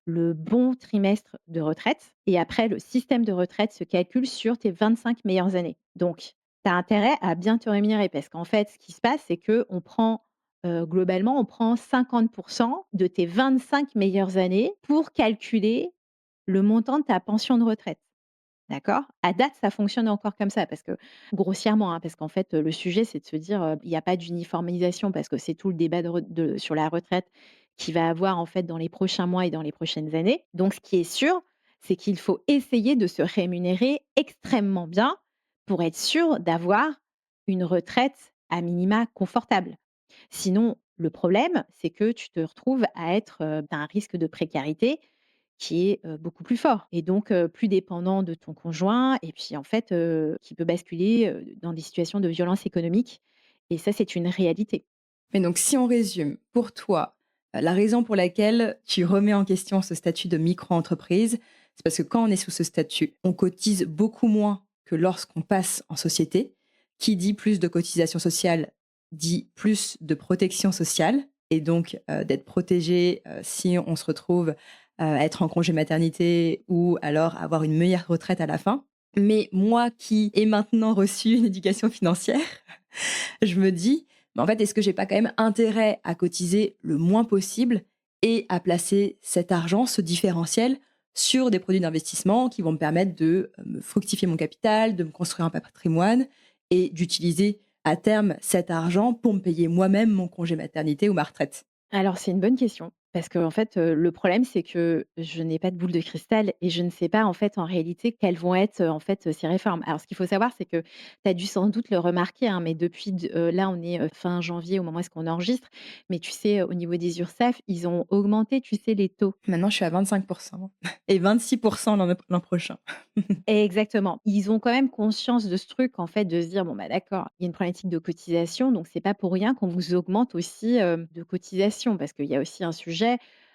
le bon trimestre de retraite. Et après, le système de retraite se calcule sur tes 25 meilleures années. Donc, tu as intérêt à bien te rémunérer. Parce qu'en fait, ce qui se passe, c'est qu'on prend, globalement, on prend 50% de tes 25 meilleures années pour calculer le montant de ta pension de retraite. D'accord? À date, ça fonctionne encore comme ça parce que grossièrement, parce qu'en fait, le sujet, c'est de se dire, il y a pas d'uniformisation parce que c'est tout le débat sur la retraite qui va avoir, en fait, dans les prochains mois et dans les prochaines années. Donc ce qui est sûr, c'est qu'il faut essayer de se rémunérer extrêmement bien pour être sûr d'avoir une retraite à minima confortable. Sinon, le problème, c'est que tu te retrouves à être, tu un risque de précarité qui est, beaucoup plus fort et donc plus dépendant de ton conjoint et puis en fait, qui peut basculer, dans des situations de violence économique et ça, c'est une réalité. Mais donc si on résume, pour toi, la raison pour laquelle tu remets en question ce statut de micro-entreprise, c'est parce que quand on est sous ce statut, on cotise beaucoup moins que lorsqu'on passe en société. Qui dit plus de cotisation sociale dit plus de protection sociale et donc d'être protégé si on se retrouve à être en congé maternité ou alors avoir une meilleure retraite à la fin. Mais moi qui ai maintenant reçu une éducation financière, je me dis, mais en fait, est-ce que j'ai pas quand même intérêt à cotiser le moins possible et à placer cet argent, ce différentiel, sur des produits d'investissement qui vont me permettre de me fructifier mon capital, de me construire un patrimoine et d'utiliser à terme cet argent pour me payer moi-même mon congé maternité ou ma retraite. Alors c'est une bonne question parce qu'en fait, le problème c'est que je n'ai pas de boule de cristal et je ne sais pas en fait en réalité quelles vont être, en fait, ces réformes. Alors ce qu'il faut savoir c'est que tu as dû sans doute le remarquer, mais depuis là on est, fin janvier au moment où est-ce qu'on enregistre, mais tu sais, au niveau des URSSAF, ils ont augmenté, tu sais, les taux. Maintenant, je suis à 25% et 26% l'an prochain. Exactement. Ils ont quand même conscience de ce truc, en fait, de se dire: «Bon, bah, d'accord, il y a une problématique de cotisation, donc c'est pas pour rien qu'on vous augmente aussi, de cotisation». Parce qu'il y a aussi un sujet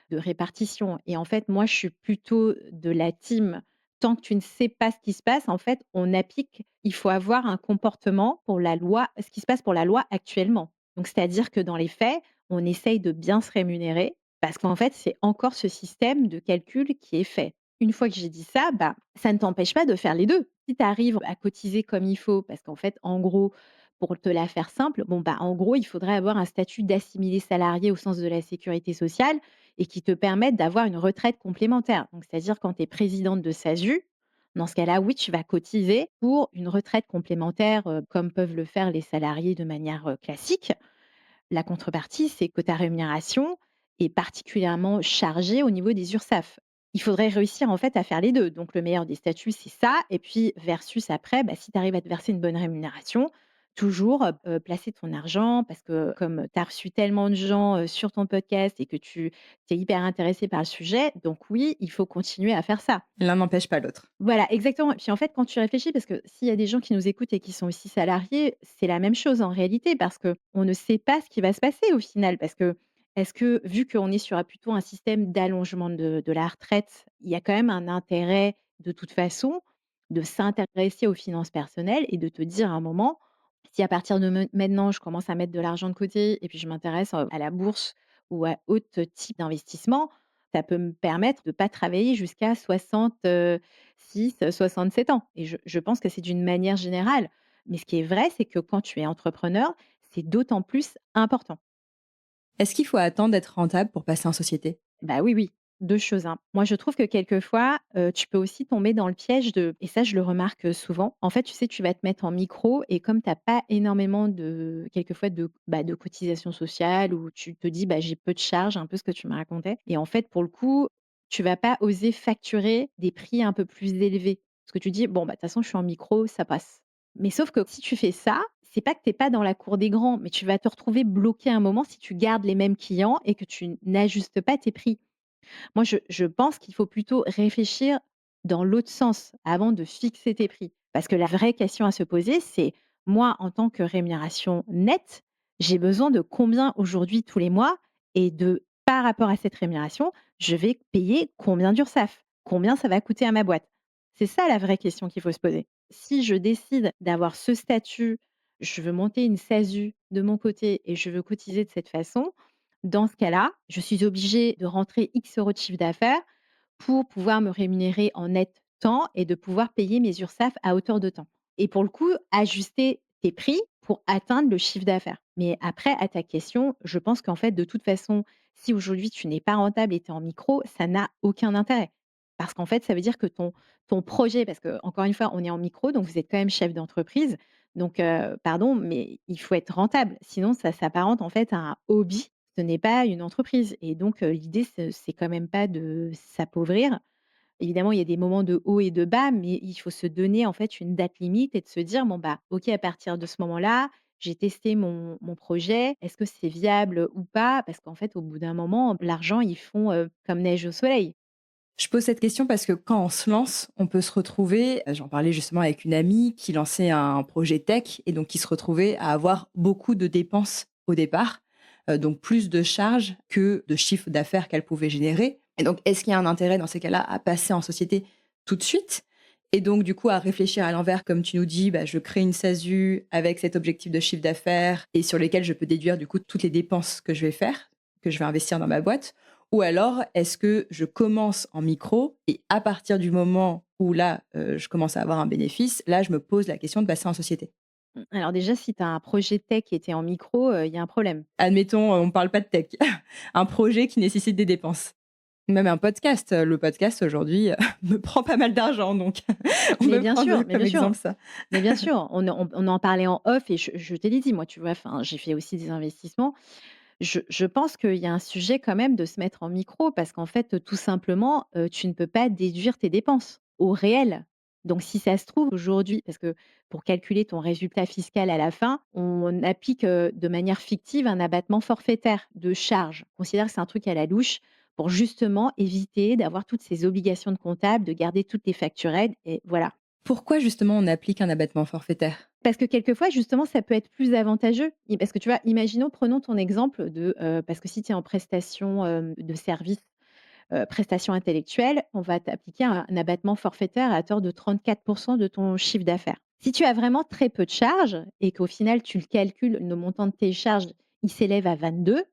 de répartition et en fait, moi, je suis plutôt de la team, tant que tu ne sais pas ce qui se passe, en fait, on applique il faut avoir un comportement pour la loi ce qui se passe pour la loi actuellement. Donc c'est-à-dire que dans les faits, on essaye de bien se rémunérer parce qu'en fait, c'est encore ce système de calcul qui est fait. Une fois que j'ai dit ça, bah, ça ne t'empêche pas de faire les 2. Si tu arrives à cotiser comme il faut, parce qu'en fait, en gros, pour te la faire simple, bon, bah, en gros, il faudrait avoir un statut d'assimilé salarié au sens de la sécurité sociale et qui te permette d'avoir une retraite complémentaire. Donc, c'est-à-dire quand tu es présidente de SASU, dans ce cas-là, oui, tu vas cotiser pour une retraite complémentaire, comme peuvent le faire les salariés de manière, classique. La contrepartie, c'est que ta rémunération est particulièrement chargée au niveau des URSSAF. Il faudrait réussir en fait à faire les 2. Donc le meilleur des statuts, c'est ça et puis versus après, bah, si tu arrives à te verser une bonne rémunération, toujours, placer ton argent parce que comme tu as reçu tellement de gens, sur ton podcast et que tu es hyper intéressé par le sujet, donc oui, il faut continuer à faire ça. L'un n'empêche pas l'autre. Voilà, exactement. Et puis en fait, quand tu réfléchis, parce que s'il y a des gens qui nous écoutent et qui sont aussi salariés, c'est la même chose en réalité, parce que on ne sait pas ce qui va se passer au final. Parce que, est-ce que, vu qu'on est sur plutôt un système d'allongement de la retraite, il y a quand même un intérêt, de toute façon, de s'intéresser aux finances personnelles et de te dire à un moment, si à partir de maintenant, je commence à mettre de l'argent de côté et puis je m'intéresse à la bourse ou à autre type d'investissement, ça peut me permettre de pas travailler jusqu'à 67 ans et je pense que c'est d'une manière générale. Mais ce qui est vrai, c'est que quand tu es entrepreneur, c'est d'autant plus important. Est-ce qu'il faut attendre d'être rentable pour passer en société? Bah, oui, oui, 2 choses, hein. Moi, je trouve que quelquefois, tu peux aussi tomber dans le piège de et ça, je le remarque, souvent. En fait, tu sais, tu vas te mettre en micro et comme tu as pas énormément de quelquefois de cotisations sociales ou tu te dis: «Bah, j'ai peu de charges», un peu ce que tu me racontais et en fait, pour le coup, tu vas pas oser facturer des prix un peu plus élevés. Parce que tu dis: «Bon, bah, de toute façon, je suis en micro, ça passe». Mais sauf que si tu fais ça, c'est pas que tu es pas dans la cour des grands, mais tu vas te retrouver bloqué un moment si tu gardes les mêmes clients et que tu n'ajustes pas tes prix. Moi, je pense qu'il faut plutôt réfléchir dans l'autre sens avant de fixer tes prix. Parce que la vraie question à se poser, c'est moi, en tant que rémunération nette, j'ai besoin de combien aujourd'hui tous les mois et de par rapport à cette rémunération, je vais payer combien d'URSSAF? Combien ça va coûter à ma boîte? C'est ça la vraie question qu'il faut se poser. Si je décide d'avoir ce statut, je veux monter une SASU de mon côté et je veux cotiser de cette façon, dans ce cas-là, je suis obligée de rentrer X euros de chiffre d'affaires pour pouvoir me rémunérer en net tant et de pouvoir payer mes URSSAF à hauteur de temps. Et pour le coup, ajuster tes prix pour atteindre le chiffre d'affaires. Mais après, à ta question, je pense qu'en fait, de toute façon, si aujourd'hui tu n'es pas rentable et tu es en micro, ça n'a aucun intérêt. Parce qu'en fait, ça veut dire que ton projet, parce que encore une fois, on est en micro, donc vous êtes quand même chef d'entreprise. Donc, pardon, mais il faut être rentable. Sinon, ça s'apparente en fait à un hobby, ce n'est pas une entreprise et donc l'idée c'est quand même pas de s'appauvrir. Évidemment, il y a des moments de haut et de bas, mais il faut se donner en fait une date limite et de se dire: «Bon bah, OK, à partir de ce moment-là, j'ai testé mon projet. Est-ce que c'est viable ou pas?» parce qu'en fait, au bout d'un moment, l'argent, ils font, comme neige au soleil. Je pose cette question parce que quand on se lance, on peut se retrouver, j'en parlais justement avec une amie qui lançait un projet tech et donc qui se retrouvait à avoir beaucoup de dépenses au départ, donc plus de charges que de chiffre d'affaires qu'elle pouvait générer. Et donc, est-ce qu'il y a un intérêt dans ces cas-là à passer en société tout de suite? Et donc, du coup, à réfléchir à l'envers, comme tu nous dis, bah, je crée une SASU avec cet objectif de chiffre d'affaires et sur lesquels je peux déduire du coup toutes les dépenses que je vais faire, que je vais investir dans ma boîte. Ou alors, est-ce que je commence en micro et à partir du moment où là, je commence à avoir un bénéfice, là, je me pose la question de passer en société? Alors déjà, si tu as un projet tech et tu es en micro, il y a un problème. Admettons, on ne parle pas de tech, un projet qui nécessite des dépenses. Même un podcast, le podcast aujourd'hui, me prend pas mal d'argent donc on Mais peut bien prendre sûr, mais comme bien sûr. exemple ça. Mais bien sûr, on en parlait en off et je te l'ai dit, moi, tu vois? Enfin, j'ai fait aussi des investissements. Je pense qu'il y a un sujet quand même de se mettre en micro parce qu'en fait, tout simplement, tu ne peux pas déduire tes dépenses au réel. Donc si ça se trouve aujourd'hui parce que pour calculer ton résultat fiscal à la fin, on applique, de manière fictive un abattement forfaitaire de charges. On considère que c'est un truc à la louche pour justement éviter d'avoir toutes ces obligations de comptable, de garder toutes les facturettes et voilà. Pourquoi justement on applique un abattement forfaitaire? Parce que quelquefois, justement, ça peut être plus avantageux. Parce que tu vois, imaginons, prenons ton exemple parce que si tu es en prestation, de service, prestation intellectuelle, on va t'appliquer un abattement forfaitaire à hauteur de 34 de ton chiffre d'affaires. Si tu as vraiment très peu de charges et qu'au final, tu le calcules, le montant de tes charges, il s'élève à 22,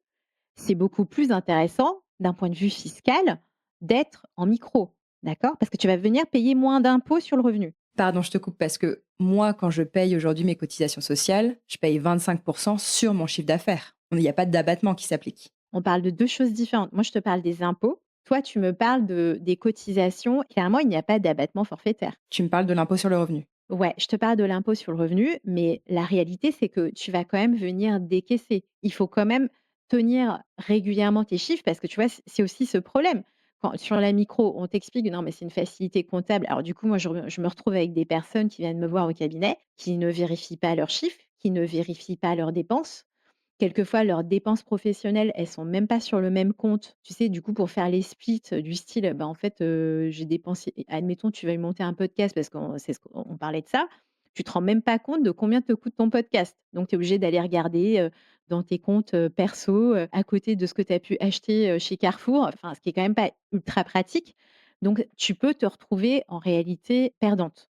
c'est beaucoup plus intéressant d'un point de vue fiscal d'être en micro, d'accord? Parce que tu vas venir payer moins d'impôts sur le revenu. Pardon, je te coupe parce que moi, quand je paye aujourd'hui mes cotisations sociales, je paye 25 sur mon chiffre d'affaires. Il n'y a pas d'abattement qui s'applique. On parle de 2 choses différentes. Moi, je te parle des impôts. Toi, tu me parles des cotisations. Clairement, il n'y a pas d'abattement forfaitaire. Tu me parles de l'impôt sur le revenu. Ouais, je te parle de l'impôt sur le revenu, mais la réalité, c'est que tu vas quand même venir décaisser. Il faut quand même tenir régulièrement tes chiffres parce que tu vois, c'est aussi ce problème. Quand sur la micro, on t'explique: «Non, mais c'est une facilité comptable». Alors du coup, moi, je me retrouve avec des personnes qui viennent me voir au cabinet, qui ne vérifient pas leurs chiffres, qui ne vérifient pas leurs dépenses. Quelquefois, leurs dépenses professionnelles, elles sont même pas sur le même compte. Tu sais, du coup, pour faire les splits, du style, bah, en fait, j'ai dépensé admettons, tu vas monter un podcast parce qu'on c'est ce qu'on parlait de ça. Tu te rends même pas compte de combien te coûte ton podcast. Donc tu es obligé d'aller regarder, dans tes comptes, perso, à côté de ce que tu as pu acheter, chez Carrefour, enfin, ce qui est quand même pas ultra pratique. Donc tu peux te retrouver en réalité perdante.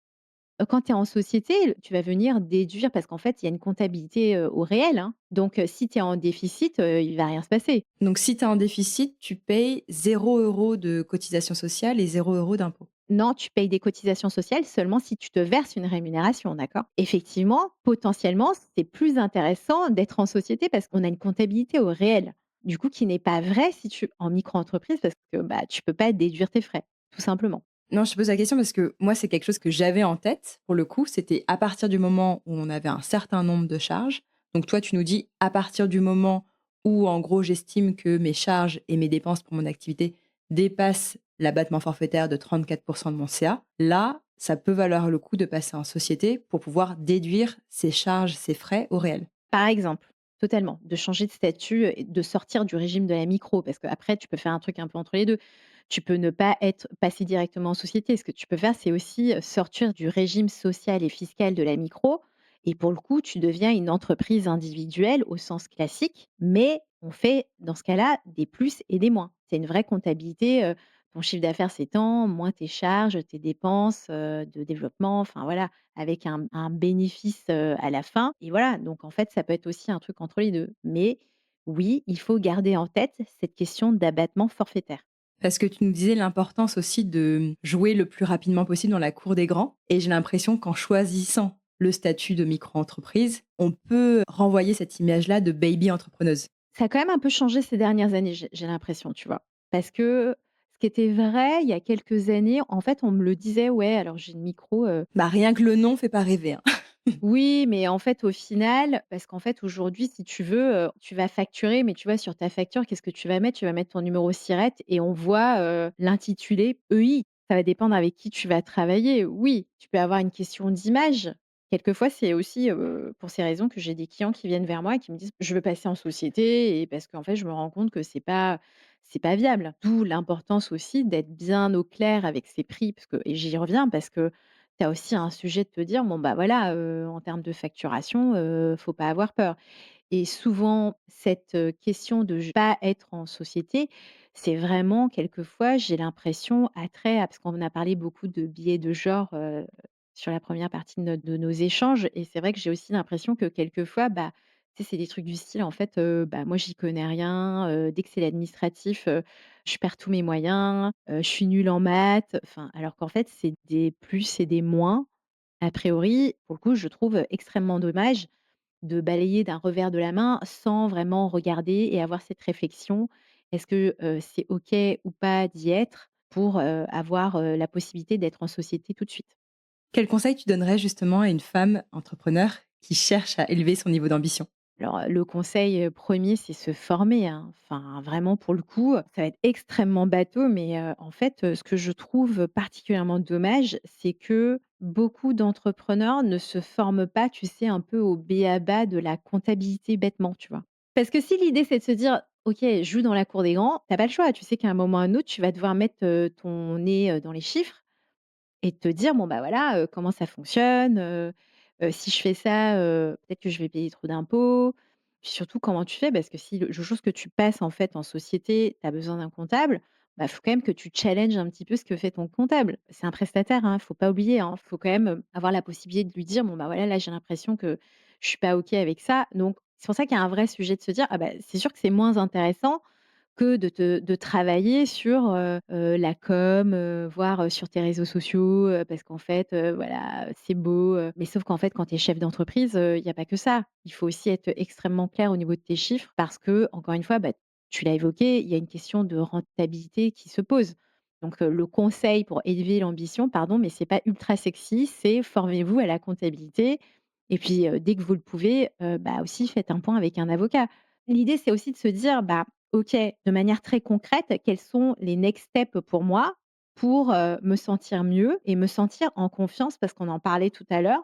Quand tu es en société, tu vas venir déduire parce qu'en fait, il y a une comptabilité, au réel, hein. Donc si tu es en déficit, il va rien se passer. Donc si tu es en déficit, tu payes 0 € de cotisation sociale et 0 € d'impôt. Non, tu payes des cotisations sociales seulement si tu te verses une rémunération, d'accord? Effectivement, potentiellement, c'est plus intéressant d'être en société parce qu'on a une comptabilité au réel. Du coup, qui n'est pas vrai si tu en micro-entreprise parce que, bah, tu peux pas déduire tes frais, tout simplement. Non, je te pose la question parce que moi, c'est quelque chose que j'avais en tête, pour le coup. C'était à partir du moment où on avait un certain nombre de charges. Donc toi, tu nous dis à partir du moment où, en gros, j'estime que mes charges et mes dépenses pour mon activité dépassent l'abattement forfaitaire de 34 de mon CA. Là, ça peut valoir le coup de passer en société pour pouvoir déduire ces charges, ces frais au réel. Par exemple, totalement, de changer de statut et de sortir du régime de la micro parce qu'après tu peux faire un truc un peu entre les 2. Tu peux ne pas être passé directement en société. Ce que tu peux faire, c'est aussi, sortir du régime social et fiscal de la micro et pour le coup, tu deviens une entreprise individuelle au sens classique, mais on fait dans ce cas-là des plus et des moins. C'est une vraie comptabilité, ton chiffre d'affaires c'est tant, moins tes charges, tes dépenses, de développement, enfin voilà, avec un bénéfice, à la fin et voilà, donc en fait, ça peut être aussi un truc entre les 2. Mais oui, il faut garder en tête cette question d'abattement forfaitaire. Parce que tu nous disais l'importance aussi de jouer le plus rapidement possible dans la cour des grands. Et j'ai l'impression qu'en choisissant le statut de micro-entreprise, on peut renvoyer cette image-là de baby entrepreneuse. Ça a quand même un peu changé ces dernières années, j'ai l'impression, tu vois? Parce que ce qui était vrai il y a quelques années, en fait, on me le disait: «Ouais, alors j'ai une micro, Bah, rien que le nom fait pas rêver, hein. Oui, mais en fait, au final parce qu'en fait, aujourd'hui, si tu veux, tu vas facturer, mais tu vois, sur ta facture, qu'est-ce que tu vas mettre? Tu vas mettre ton numéro SIRET et on voit, l'intitulé EI. Ça va dépendre avec qui tu vas travailler. Oui, tu peux avoir une question d'image. Quelquefois, c'est aussi, pour ces raisons que j'ai des clients qui viennent vers moi et qui me disent: «Je veux passer en société» et parce qu'en fait, je me rends compte que c'est pas viable. D'où l'importance aussi d'être bien au clair avec ses prix parce que et j'y reviens parce que tu as aussi un sujet de te dire: «Bon, bah, voilà, en termes de facturation, faut pas avoir peur» et souvent cette, question de j pas être en société, c'est vraiment quelquefois, j'ai l'impression, attrait à parce qu'on a parlé beaucoup de biais de genre, sur la première partie de nos échanges et c'est vrai que j'ai aussi l'impression que quelquefois, bah, tu sais, c'est des trucs du style, en fait, bah, moi j'y connais rien, dès que c'est l'administratif, je perds tous mes moyens, je suis nulle en maths, enfin alors qu'en fait, c'est des plus et des moins. A priori, pour le coup, je trouve extrêmement dommage de balayer d'un revers de la main sans vraiment regarder et avoir cette réflexion. Est-ce que, c'est OK ou pas d'y être pour, avoir, la possibilité d'être en société tout de suite? Quel conseil tu donnerais justement à une femme entrepreneur qui cherche à élever son niveau d'ambition? Alors, le conseil, 1 c'est se former, hein. Enfin, vraiment pour le coup, ça va être extrêmement bateau, mais, en fait, ce que je trouve particulièrement dommage, c'est que beaucoup d'entrepreneurs ne se forment pas, tu sais, un peu au b.a-ba de la comptabilité bêtement, tu vois? Parce que si l'idée c'est de se dire: «OK, joue dans la cour des grands», tu as pas le choix. Tu sais qu'à un moment ou à un autre, tu vas devoir mettre, ton nez, dans les chiffres et te dire: «Bon, bah, voilà, comment ça fonctionne, si je fais ça, peut-être que je vais payer trop d'impôts». Puis surtout, comment tu fais? Parce que si le jour que tu passes, en fait, en société, tu as besoin d'un comptable, bah, faut quand même que tu challenges un petit peu ce que fait ton comptable. C'est un prestataire, hein, faut pas oublier, hein. Faut quand même, avoir la possibilité de lui dire: «Bon, bah, voilà, là, j'ai l'impression que je suis pas OK avec ça». Donc c'est pour ça qu'il y a un vrai sujet de se dire: «Ah, bah, c'est sûr que c'est moins intéressant que de travailler sur, la com, voire, sur tes réseaux sociaux, parce qu'en fait, voilà, c'est beau, mais sauf qu'en fait, quand tu es chef d'entreprise, il y a pas que ça. Il faut aussi être extrêmement clair au niveau de tes chiffres parce que encore une fois, bah, tu l'as évoqué, il y a une question de rentabilité qui se pose. Donc, le conseil pour élever l'ambition, pardon, mais c'est pas ultra sexy, c'est formez-vous à la comptabilité et puis, dès que vous le pouvez, bah, aussi faites un point avec un avocat. L'idée, c'est aussi de se dire, bah, OK, de manière très concrète, quels sont les next steps pour moi, pour, me sentir mieux et me sentir en confiance, parce qu'on en parlait tout à l'heure,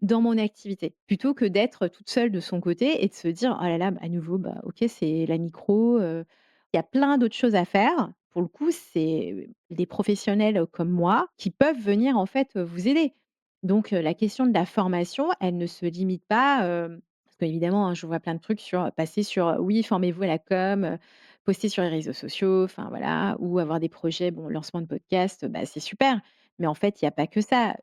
dans mon activité? Plutôt que d'être toute seule de son côté et de se dire: «Oh là là, à nouveau, bah, OK, c'est la micro», il y a plein d'autres choses à faire. Pour le coup, c'est des professionnels comme moi qui peuvent venir, en fait, vous aider. Donc, la question de la formation, elle ne se limite pas, parce qu'évidemment, hein, je vois plein de trucs sur passer sur, oui, formez-vous à la com, poster sur les réseaux sociaux, enfin voilà, ou avoir des projets, bon, lancement de podcast, bah, c'est super. Mais en fait, il y a pas que ça.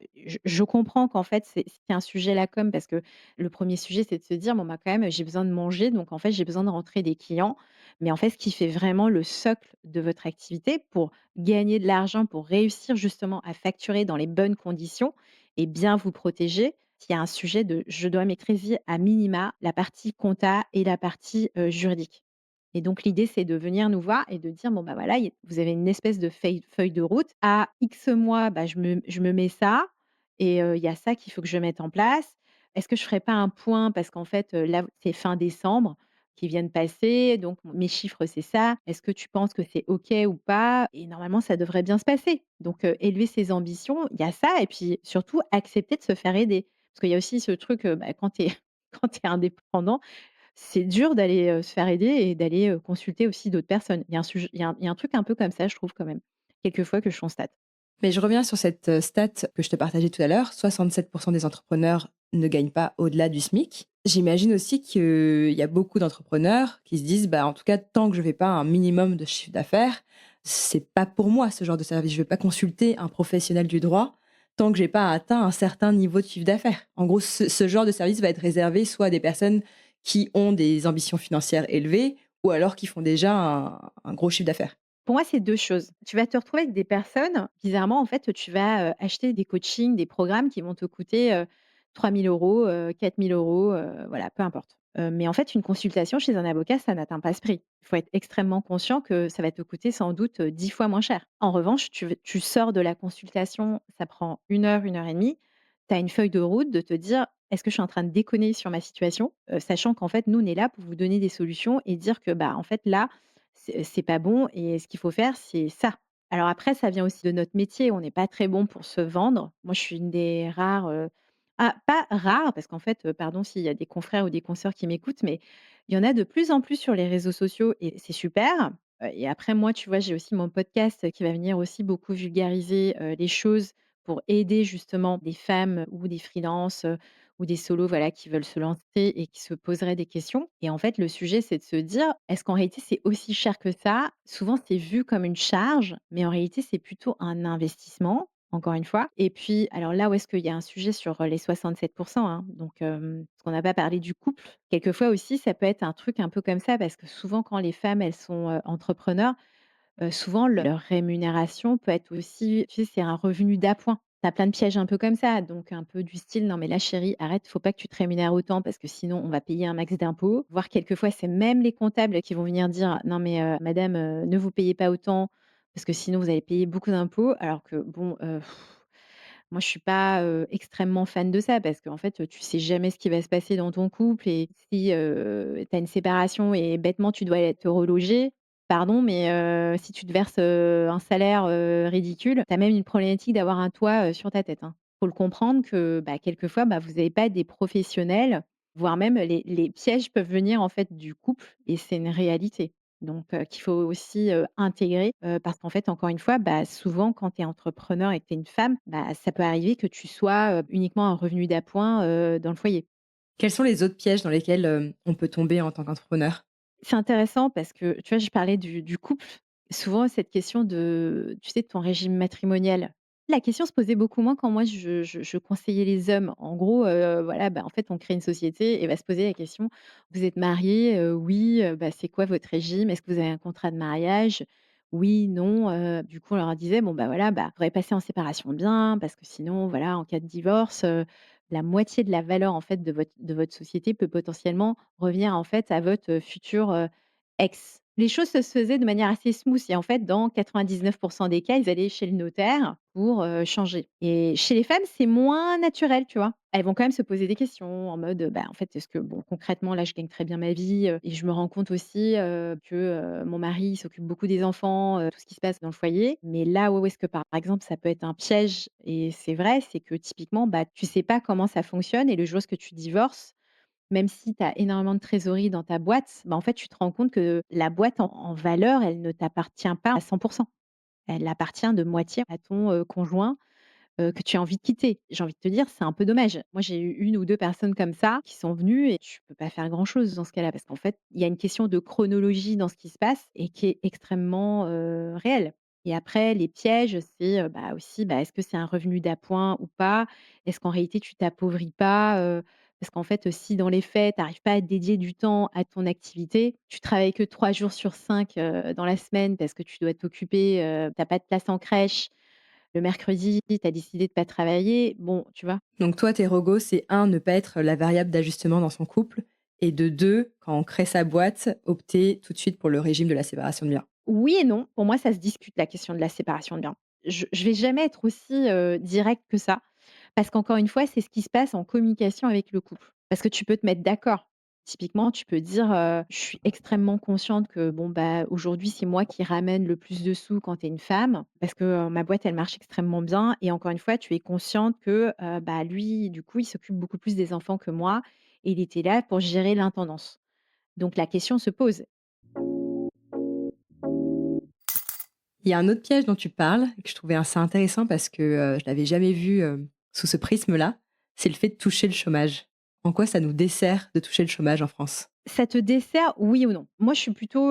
Je comprends qu'en fait, c'est un sujet la com parce que le premier sujet, c'est de se dire: «Bon, bah, quand même, j'ai besoin de manger, donc en fait, j'ai besoin de rentrer des clients». Mais en fait, ce qui fait vraiment le socle de votre activité pour gagner de l'argent, pour réussir justement à facturer dans les bonnes conditions et bien vous protéger, il y a un sujet de: «Je dois maîtriser à minima la partie compta et la partie, juridique». Et donc l'idée, c'est de venir nous voir et de dire: «Bon, bah, voilà, il vous avez une espèce de feuille de route. À X mois, bah, je me mets ça et il y a ça qu'il faut que je mette en place. Est-ce que je ferais pas un point parce qu'en fait, là, c'est fin décembre qui vient de passer, donc mes chiffres, c'est ça. Est-ce que tu penses que c'est OK ou pas?» Et normalement, ça devrait bien se passer. Donc élever ses ambitions, il y a ça et puis surtout accepter de se faire aider. Parce qu'il y a aussi ce truc, bah, quand tu es quand tu es indépendant, c'est dur d'aller, se faire aider et d'aller, consulter aussi d'autres personnes. Il y a un sujet il y a un truc un peu comme ça, je trouve quand même, quelquefois que je constate. Mais je reviens sur cette stat que je te partageais tout à l'heure, 67% des entrepreneurs ne gagnent pas au-delà du SMIC. J'imagine aussi qu'il y a beaucoup d'entrepreneurs qui se disent: «Bah, en tout cas, tant que je ne fais pas un minimum de chiffre d'affaires, c'est pas pour moi ce genre de service. Je ne vais pas consulter un professionnel du droit tant que j'ai pas atteint un certain niveau de chiffre d'affaires». En gros, ce genre de service va être réservé soit à des personnes qui ont des ambitions financières élevées ou alors qui font déjà un gros chiffre d'affaires. Pour moi, c'est 2 choses. Tu vas te retrouver avec des personnes, bizarrement, en fait, tu vas, acheter des coachings, des programmes qui vont te coûter, 3 000 €, 4 000 €, voilà, peu importe. Mais en fait, une consultation chez un avocat, ça n'atteint pas ce prix. Il faut être extrêmement conscient que ça va te coûter sans doute, 10 fois moins cher. En revanche, tu sors de la consultation, ça prend 1 heure et demie. Tu as une feuille de route de te dire: «Est-ce que je suis en train de déconner sur ma situation?» Sachant qu'en fait, nous, on est là pour vous donner des solutions et dire que, bah, en fait, là, c'est pas bon et ce qu'il faut faire, c'est ça. Alors après, ça vient aussi de notre métier. On n'est pas très bon pour se vendre. Moi, je suis une des rares, pas rares, parce qu'en fait, pardon s'il y a des confrères ou des consoeurs qui m'écoutent, mais il y en a de plus en plus sur les réseaux sociaux et c'est super. Et après moi, tu vois, j'ai aussi mon podcast qui va venir aussi beaucoup vulgariser, les choses pour aider justement des femmes ou des freelances, ou des solos, voilà, qui veulent se lancer et qui se poseraient des questions. Et en fait, le sujet, c'est de se dire: «Est-ce qu'en réalité, c'est aussi cher que ça?» Souvent, c'est vu comme une charge, mais en réalité, c'est plutôt un investissement, encore une fois. Et puis, alors là où est-ce qu'il y a un sujet sur, les 67, hein, donc parce qu'on n'a pas parlé du couple. Quelquefois aussi, ça peut être un truc un peu comme ça parce que souvent quand les femmes, elles sont, entrepreneurs, souvent leur rémunération peut être aussi, tu sais, c'est un revenu d'appoint. Tu as plein de pièges un peu comme ça, donc un peu du style: «Non mais là chérie, arrête, faut pas que tu te rémunères autant parce que sinon on va payer un max d'impôts». Voire quelquefois, c'est même les comptables qui vont venir dire: «Non mais, madame, ne vous payez pas autant parce que sinon vous allez payer beaucoup d'impôts». Alors que bon, moi je suis pas, extrêmement fan de ça parce qu'en fait, tu sais jamais ce qui va se passer dans ton couple et si, tu as une séparation et bêtement tu dois te reloger, pardon, mais si tu te verses, un salaire, ridicule, tu as même une problématique d'avoir un toit, sur ta tête, hein. Faut le comprendre que, bah, quelquefois, bah, vous n'avez pas des professionnels, voire même les pièges peuvent venir en fait du couple et c'est une réalité. Donc qu'il faut aussi, intégrer, parce qu'en fait, encore une fois, bah, souvent quand tu es entrepreneur et que tu es une femme, bah, ça peut arriver que tu sois, uniquement un revenu d'appoint, dans le foyer. Quels sont les autres pièges dans lesquels, on peut tomber en tant qu'entrepreneur? C'est intéressant parce que, tu vois, je parlais du couple. Souvent, cette question de, tu sais, de ton régime matrimonial. La question se posait beaucoup moins quand moi je conseillais les hommes. En gros, voilà, bah, en fait, on crée une société et va se poser la question: «Vous êtes mariés? Oui, bah, c'est quoi votre régime? Est-ce que vous avez un contrat de mariage? Oui, non». Du coup, on leur disait: «Bon, bah, voilà, bah, faudrait passer en séparation de biens parce que sinon, voilà, en cas de divorce, la moitié de la valeur, en fait, de votre société peut potentiellement revenir, en fait, à votre, futur, ex». Les choses se faisaient de manière assez smooth et en fait, dans 99 des cas, ils allaient chez le notaire pour, changer. Et chez les femmes, c'est moins naturel, tu vois? Elles vont quand même se poser des questions en mode, bah, en fait, est-ce que bon, concrètement, là, je gagne très bien ma vie, et je me rends compte aussi, que, mon mari, il s'occupe beaucoup des enfants, tout ce qui se passe dans le foyer. Mais là où est-ce que, par exemple, ça peut être un piège et c'est vrai, c'est que typiquement, bah, tu sais pas comment ça fonctionne et le jour où est-ce que tu divorces, même si tu as énormément de trésorerie dans ta boîte, bah, en fait, tu te rends compte que la boîte en valeur, elle ne t'appartient pas à 100. Elle appartient de moitié à ton, conjoint, que tu as envie de quitter. J'ai envie de te dire, c'est un peu dommage. Moi, j'ai eu une ou 2 personnes comme ça qui sont venues et tu peux pas faire grand chose dans ce cas-là parce qu'en fait, il y a une question de chronologie dans ce qui se passe et qui est extrêmement, réelle. Et après les pièges, c'est, bah, aussi, bah, est-ce que c'est un revenu d'appoint ou pas? Est-ce qu'en réalité tu t'appauvris pas? Parce qu'en fait, si dans les faits, tu arrives pas à dédier du temps à ton activité, tu travailles que 3 jours sur 5 dans la semaine parce que tu dois t'occuper, tu pas de place en crèche. Le mercredi, tu as décidé de pas travailler. Bon, tu vois? Donc toi, tes rogos, c'est un, ne pas être la variable d'ajustement dans son couple, et de 2, quand on crée sa boîte, opter tout de suite pour le régime de la séparation de biens. Oui et non. Pour moi, ça se discute la question de la séparation de biens. Je vais jamais être aussi, directe que ça. Parce qu'encore une fois, c'est ce qui se passe en communication avec le couple. Parce que tu peux te mettre d'accord. Typiquement, tu peux dire, «Je suis extrêmement consciente que, bon, bah, aujourd'hui, c'est moi qui ramène le plus de sous quand tu es une femme, parce que, ma boîte, elle marche extrêmement bien et encore une fois, tu es consciente que, bah, lui, du coup, il s'occupe beaucoup plus des enfants que moi et il était là pour gérer l'intendance». Donc la question se pose. Il y a un autre piège dont tu parles, que je trouvais assez intéressant parce que je l'avais jamais vu sous ce prisme-là, c'est le fait de toucher le chômage. En quoi ça nous dessert de toucher le chômage en France? Ça te dessert, oui ou non? Moi, je suis plutôt,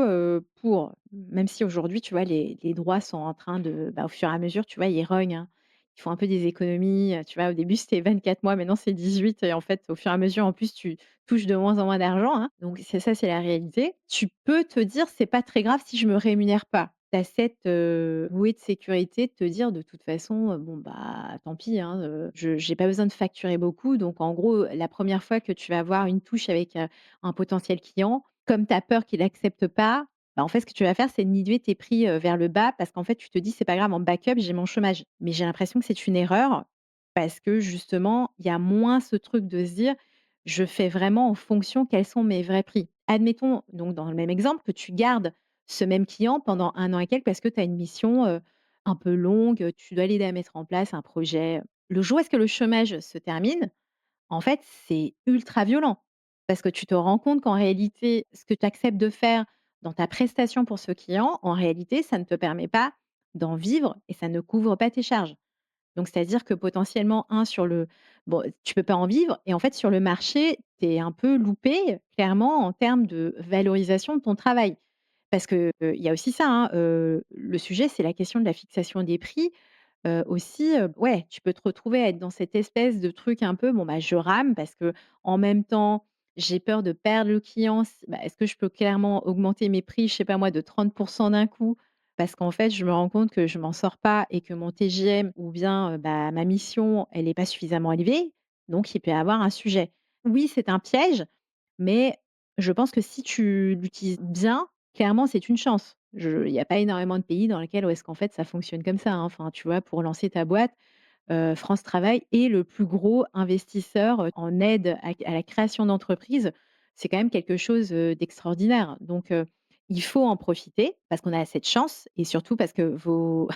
pour, même si aujourd'hui, tu vois, les droits sont en train de, bah, au fur et à mesure, tu vois, ils rognent, hein. Ils font un peu des économies, tu vois, au début, c'était 24 mois, maintenant c'est 18 et en fait, au fur et à mesure, en plus, tu touches de moins en moins d'argent, hein. Donc c'est ça, c'est la réalité. Tu peux te dire: «C'est pas très grave si je me rémunère pas». Tu as cette, bouée de sécurité de te dire: «De toute façon, bon, bah, tant pis, hein, je j'ai pas besoin de facturer beaucoup». Donc en gros, la première fois que tu vas avoir une touche avec, un potentiel client, comme tu as peur qu'il accepte pas, bah, en fait, ce que tu vas faire, c'est niveler tes prix, vers le bas parce qu'en fait, tu te dis: «C'est pas grave, en backup, j'ai mon chômage». Mais j'ai l'impression que c'est une erreur parce que justement, il y a moins ce truc de se dire: «Je fais vraiment en fonction quels sont mes vrais prix». Admettons, donc dans le même exemple, que tu gardes ce même client pendant 1 an et quelques parce que tu as une mission, un peu longue, tu dois l'aider à mettre en place un projet. Le jour où est-ce que le chômage se termine, en fait, c'est ultra violent parce que tu te rends compte qu'en réalité, ce que tu acceptes de faire dans ta prestation pour ce client, en réalité, ça ne te permet pas d'en vivre et ça ne couvre pas tes charges. Donc, c'est-à-dire que potentiellement, sur le bon, tu peux pas en vivre et en fait, sur le marché, tu es un peu loupé, clairement, en termes de valorisation de ton travail. Parce que, il y a aussi ça, hein, le sujet, c'est la question de la fixation des prix. Aussi, ouais, tu peux te retrouver à être dans cette espèce de truc un peu, bon, bah, je rame parce que en même temps, j'ai peur de perdre le client. Bah, est-ce que je peux clairement augmenter mes prix, je sais pas moi, de 30 d'un coup? Parce qu'en fait, je me rends compte que je m'en sors pas et que mon TGM ou bien, bah, ma mission, elle est pas suffisamment élevée, donc il peut y avoir un sujet. Oui, c'est un piège, mais je pense que si tu l'utilises bien, clairement, c'est une chance. Il y a pas énormément de pays dans lesquels où est-ce qu'en fait ça fonctionne comme ça, hein. Enfin, tu vois, pour lancer ta boîte, France Travail est le plus gros investisseur, en aide à la création d'entreprises. C'est quand même quelque chose, d'extraordinaire. Donc, il faut en profiter parce qu'on a cette chance et surtout parce que vos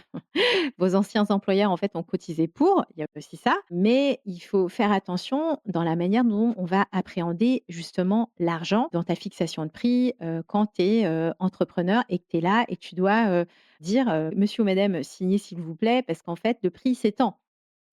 anciens employeurs, en fait, ont cotisé pour, il y a aussi ça, mais il faut faire attention dans la manière dont on va appréhender justement l'argent dans ta fixation de prix, quand tu es, entrepreneur et que tu es là et que tu dois, dire, «Monsieur ou madame, signez s'il vous plaît parce qu'en fait le prix c'est tant».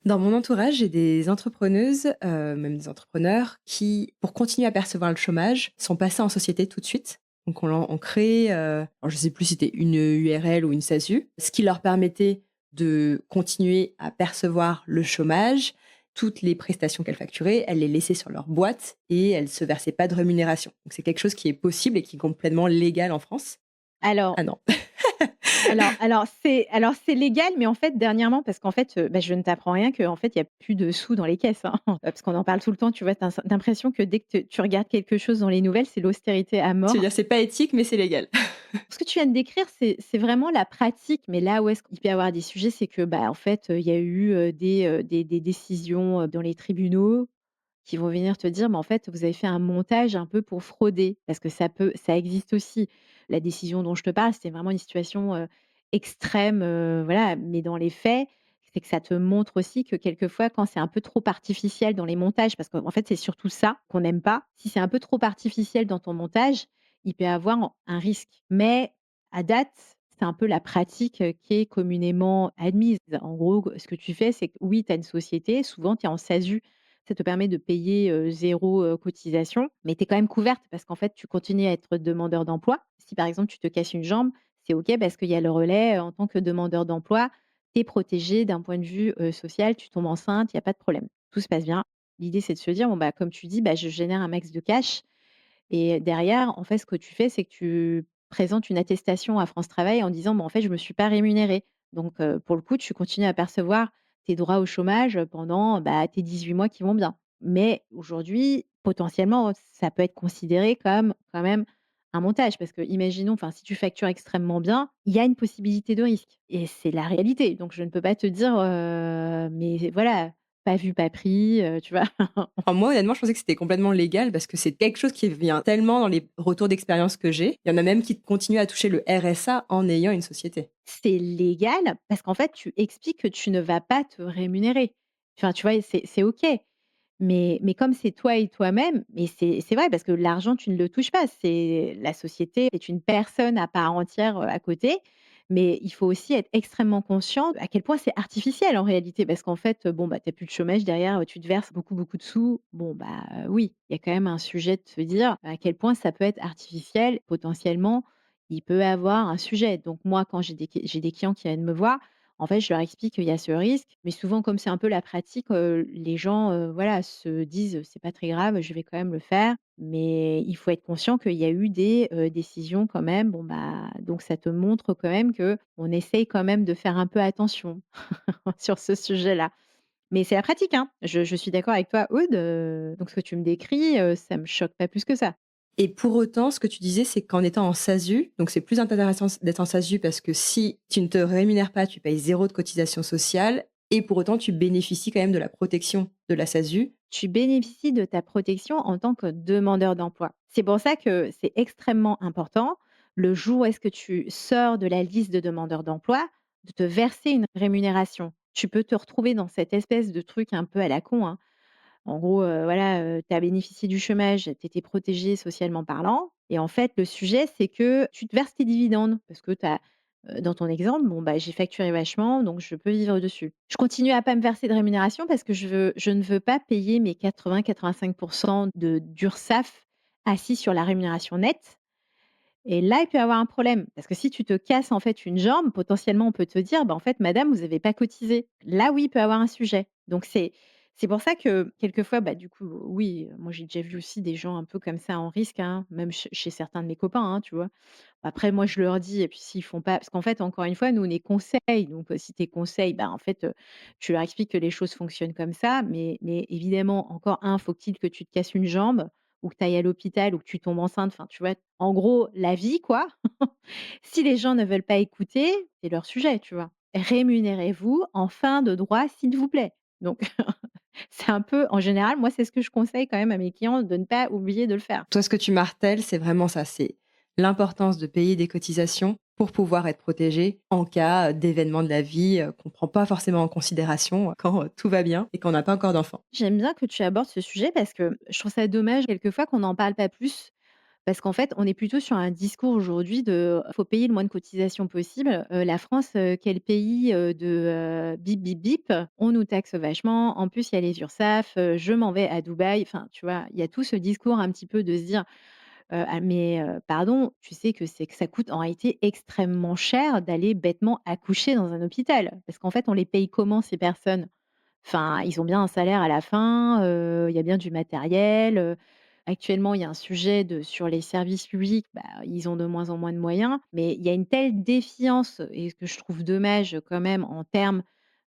Dans mon entourage, j'ai des entrepreneuses, même des entrepreneurs qui, pour continuer à percevoir le chômage, sont passés en société tout de suite. Donc on crée, alors je sais plus si c'était une URL ou une SASU, ce qui leur permettait de continuer à percevoir le chômage. Toutes les prestations qu'elles facturaient, elles les laissaient sur leur boîte et elles se versaient pas de rémunération. Donc c'est quelque chose qui est possible et qui est complètement légal en France. Alors Ah non. alors c'est légal, mais en fait dernièrement parce qu'en fait, bah, je ne t'apprends rien qu'en fait il y a plus de sous dans les caisses, hein. Parce qu'on en parle tout le temps, tu vois? Tu as l'impression que dès que tu regardes quelque chose dans les nouvelles, c'est l'austérité à Tu veux mort. dire, c'est pas éthique, mais c'est légal. Ce que tu viens de décrire, c'est vraiment la pratique, mais là où est-ce qu'il peut y avoir des sujets, c'est que, bah, en fait, il y a eu, des décisions, dans les tribunaux qui vont venir te dire: «Mais en fait, vous avez fait un montage un peu pour frauder», parce que ça existe aussi. La décision dont je te parle, c'est vraiment une situation, extrême, voilà, mais dans les faits, c'est que ça te montre aussi que quelquefois, quand c'est un peu trop artificiel dans les montages, parce qu'en fait, c'est surtout ça qu'on n'aime pas. Si c'est un peu trop artificiel dans ton montage, il peut y avoir un risque. Mais à date, c'est un peu la pratique, qui est communément admise. En gros, ce que tu fais, c'est que oui, tu as une société, souvent tu es en SASU, ça te permet de payer, 0, cotisation, mais tu es quand même couverte parce qu'en fait, tu continues à être demandeur d'emploi. Si par exemple, tu te casses une jambe, C'est OK parce qu'il y a le relais, en tant que demandeur d'emploi, tu es protégé d'un point de vue, social, tu tombes enceinte, il y a pas de problème. Tout se passe bien. L'idée, c'est de se dire: «Bon, bah, comme tu dis, bah, je génère un max de cash» et derrière, en fait, ce que tu fais, c'est que tu présentes une attestation à France Travail en disant: «Bah, en fait, je me suis pas rémunéré». Donc pour le coup, tu continues à percevoir tes droits au chômage, pendant, bah, tes 18 mois qui vont bien. Mais aujourd'hui, potentiellement, ça peut être considéré comme quand même un montage parce que imaginons, enfin, si tu factures extrêmement bien, il y a une possibilité de risque et c'est la réalité. Donc je ne peux pas te dire, mais voilà, pas vu, pas pris, tu vois? Enfin, moi, honnêtement, je pensais que c'était complètement légal parce que c'est quelque chose qui vient tellement dans les retours d'expérience que j'ai. Il y en a même qui continuent à toucher le RSA en ayant une société. C'est légal parce qu'en fait, tu expliques que tu ne vas pas te rémunérer. Enfin, tu vois? Et c'est OK. Mais comme c'est toi et toi-même, mais c'est vrai parce que l'argent, tu ne le touches pas. C'est la société est une personne à part entière, à côté. Mais il faut aussi être extrêmement conscient à quel point c'est artificiel en réalité. Parce qu'en fait, bon, bah, tu as plus de chômage derrière, tu te verses beaucoup, beaucoup de sous. Bon, bah, oui, il y a quand même un sujet de se dire à quel point ça peut être artificiel. Potentiellement, il peut avoir un sujet. Donc moi, quand j'ai des clients qui viennent me voir, en fait, je leur explique qu'il y a ce risque, mais souvent comme c'est un peu la pratique, les gens, voilà, se disent: «C'est pas très grave, je vais quand même le faire». Mais il faut être conscient qu'il y a eu des, décisions quand même. Bon, bah, donc ça te montre quand même que on essaye quand même de faire un peu attention sur ce sujet-là. Mais c'est la pratique, hein. Je suis d'accord avec toi, Aude, donc ce que tu me décris, ça me choque pas plus que ça. Et pour autant, ce que tu disais, c'est qu'en étant en SASU, donc c'est plus intéressant d'être en SASU parce que si tu ne te rémunères pas, tu payes zéro de cotisation sociale et pour autant, tu bénéficies quand même de la protection de la SASU. Tu bénéficies de ta protection en tant que demandeur d'emploi. C'est pour ça que c'est extrêmement important, le jour où est-ce que tu sors de la liste de demandeurs d'emploi, de te verser une rémunération. Tu peux te retrouver dans cette espèce de truc un peu à la con, hein. En gros, voilà, tu as bénéficié du chômage, tu étais protégé socialement parlant et en fait, le sujet, c'est que tu te verses tes dividendes parce que tu as, dans ton exemple, bon, bah, j'ai facturé vachement, donc je peux vivre dessus. Je continue à pas me verser de rémunération parce que je ne veux pas payer mes 80-85 de d'URSSAF assis sur la rémunération nette et là, il peut y avoir un problème parce que si tu te casses, en fait, une jambe, potentiellement, on peut te dire: «Bah, en fait, madame, vous avez pas cotisé». Là, oui, il peut y avoir un sujet. Donc c'est pour ça que quelquefois, bah, du coup, oui, moi, j'ai déjà vu aussi des gens un peu comme ça en risque, hein, même chez certains de mes copains, hein, tu vois? Après, moi, je leur dis et puis s'ils font pas parce qu'en fait, encore une fois, nous, on est conseils, donc si tes conseils, bah, en fait, tu leur expliques que les choses fonctionnent comme ça, mais évidemment, encore un, faut-il que tu te casses une jambe ou que tu ailles à l'hôpital ou que tu tombes enceinte, enfin, tu vois? En gros, la vie, quoi. Si les gens ne veulent pas écouter, c'est leur sujet, tu vois? Rémunérez-vous en fin de droit, s'il vous plaît. Donc c'est un peu en général, moi, c'est ce que je conseille quand même à mes clients de ne pas oublier de le faire. Toi, ce que tu martèles, c'est vraiment ça, c'est l'importance de payer des cotisations pour pouvoir être protégé en cas d'événement de la vie qu'on ne prend pas forcément en considération quand tout va bien et qu'on n'a pas encore d'enfant. J'aime bien que tu abordes ce sujet parce que je trouve ça dommage quelquefois qu'on n'en parle pas plus. Parce qu'en fait, on est plutôt sur un discours aujourd'hui de faut payer le moins de cotisations possible. La France, quel pays, bip, bip, bip, on nous taxe vachement. En plus, il y a les URSSAF, je m'en vais à Dubaï. Enfin, tu vois? Il y a tout ce discours un petit peu de se dire, «Ah mais pardon, tu sais que c'est que ça coûte en réalité extrêmement cher d'aller bêtement accoucher dans un hôpital?» parce qu'en fait, on les paye comment ces personnes? Enfin, ils ont bien un salaire à la fin, il y a bien du matériel, actuellement, il y a un sujet sur les services publics, bah, ils ont de moins en moins de moyens, mais il y a une telle défiance et ce que je trouve dommage quand même en termes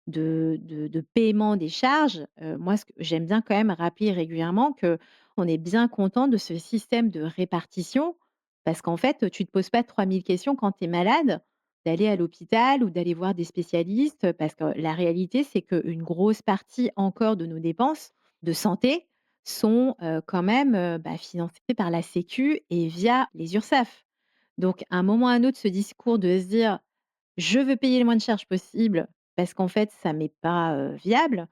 de paiement des charges, moi ce que j'aime bien quand même rappeler régulièrement qu'on est bien content de ce système de répartition parce qu'en fait, tu te poses pas 3000 questions quand tu es malade d'aller à l'hôpital ou d'aller voir des spécialistes parce que la réalité, c'est qu'une grosse partie encore de nos dépenses de santé sont, quand même, bah, financées par la sécu et via les URSSAF. Donc à un moment ou à un autre, ce discours de se dire: «Je veux payer le moins de charges possible parce qu'en fait ça m'est pas, viable»,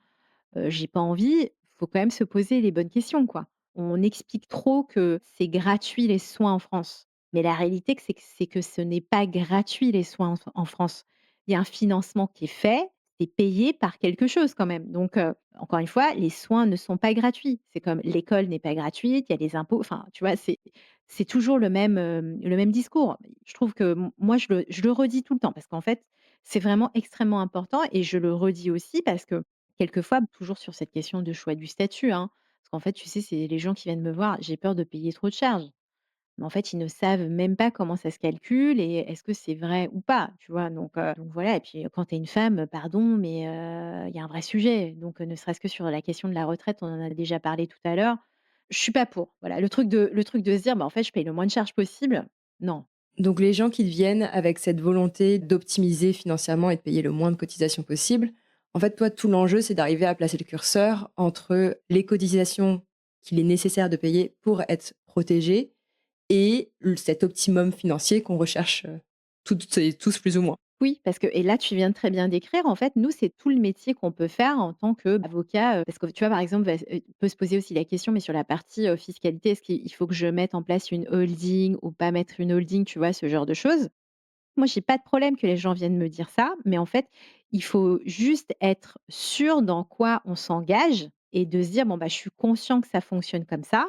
j'ai pas envie, faut quand même se poser les bonnes questions, quoi. On explique trop que c'est gratuit les soins en France, mais la réalité c'est que ce n'est pas gratuit les soins en France. Il y a un financement qui est fait, tu es payé par quelque chose quand même. Donc, encore une fois, les soins ne sont pas gratuits. C'est comme l'école n'est pas gratuite, il y a les impôts, enfin, tu vois? C'est toujours le même discours. Je trouve que moi, je le redis tout le temps parce qu'en fait, c'est vraiment extrêmement important et je le redis aussi parce que quelquefois, toujours sur cette question de choix du statut, hein, parce qu'en fait, tu sais, c'est les gens qui viennent me voir, j'ai peur de payer trop de charges. Mais en fait, ils ne savent même pas comment ça se calcule et est-ce que c'est vrai ou pas, tu vois? Donc voilà et puis, quand tu es une femme, pardon, mais il y a un vrai sujet. Donc, ne serait-ce que sur la question de la retraite, on en a déjà parlé tout à l'heure. Je suis pas pour. Voilà, le truc de se dire: «Bah, en fait, je paye le moins de charges possible», non. Donc les gens qui viennent avec cette volonté d'optimiser financièrement et de payer le moins de cotisations possible, en fait, toi, tout l'enjeu, c'est d'arriver à placer le curseur entre les cotisations qu'il est nécessaire de payer pour être protégé et cet optimum financier qu'on recherche toutes et tous plus ou moins. Oui, parce que et là, tu viens de très bien décrire, en fait, nous, c'est tout le métier qu'on peut faire en tant qu'avocat, parce que tu vois, par exemple, peut se poser aussi la question, mais sur la partie, fiscalité, est-ce qu'il faut que je mette en place une holding ou pas mettre une holding, tu vois? Ce genre de choses. Moi, j'ai pas de problème que les gens viennent me dire ça, mais en fait, il faut juste être sûr dans quoi on s'engage et de se dire: «Bon, bah, je suis conscient que ça fonctionne comme ça».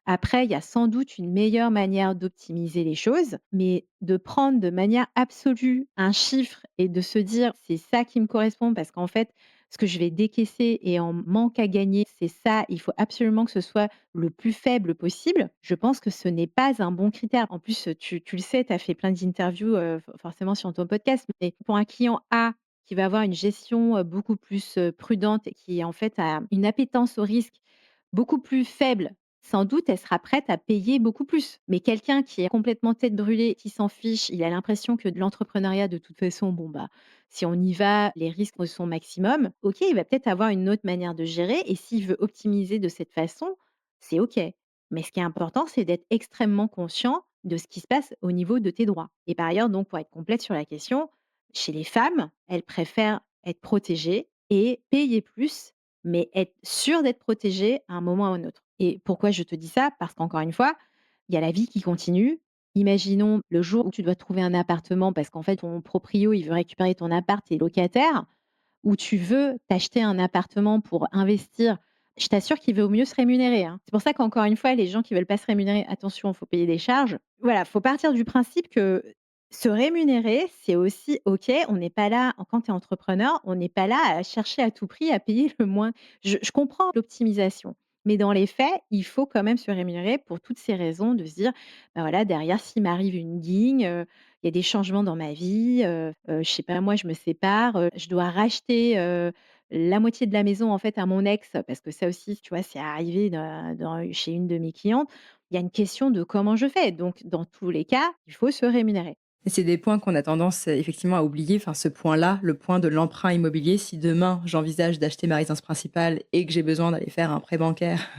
Après, il y a sans doute une meilleure manière d'optimiser les choses, mais de prendre de manière absolue un chiffre et de se dire: «C'est ça qui me correspond parce qu'en fait, ce que je vais décaisser et en manque à gagner, c'est ça, il faut absolument que ce soit le plus faible possible». Je pense que ce n'est pas un bon critère. En plus, tu le sais, tu as fait plein d'interviews, forcément sur ton podcast, mais pour un client A qui va avoir une gestion, beaucoup plus, prudente et qui en fait a une appétence au risque beaucoup plus faible. Sans doute, elle sera prête à payer beaucoup plus. Mais quelqu'un qui est complètement tête brûlée, qui s'en fiche, il a l'impression que de l'entrepreneuriat, de toute façon, bon, bah, si on y va, les risques sont maximum. OK, il va peut-être avoir une autre manière de gérer. Et s'il veut optimiser de cette façon, c'est OK. Mais ce qui est important, c'est d'être extrêmement conscient de ce qui se passe au niveau de tes droits. Et par ailleurs, donc, pour être complète sur la question, chez les femmes, elles préfèrent être protégées et payer plus mais être sûr d'être protégé à un moment ou à un autre. Et pourquoi je te dis ça? Parce qu'encore une fois, il y a la vie qui continue. Imaginons le jour où tu dois trouver un appartement parce qu'en fait ton proprio, il veut récupérer ton appart, tu es locataire, ou tu veux t'acheter un appartement pour investir. Je t'assure qu'il vaut mieux se rémunérer, hein. C'est pour ça qu'encore une fois, les gens qui veulent pas se rémunérer, attention, il faut payer des charges. Voilà, faut partir du principe que se rémunérer, c'est aussi OK. On n'est pas là quand tu es entrepreneur, on n'est pas là à chercher à tout prix à payer le moins. Je comprends l'optimisation, mais dans les faits, il faut quand même se rémunérer pour toutes ces raisons de se dire: «Bah, voilà, derrière, s'il m'arrive une guigne, il y a des changements dans ma vie, je sais pas moi, je me sépare, je dois racheter, la moitié de la maison en fait à mon ex, parce que ça aussi, tu vois, c'est arrivé chez une de mes clientes. Il y a une question de comment je fais. Donc dans tous les cas, il faut se rémunérer. Et c'est des points qu'on a tendance effectivement à oublier. Enfin, ce point-là, le point de l'emprunt immobilier. Si demain j'envisage d'acheter ma résidence principale et que j'ai besoin d'aller faire un prêt bancaire,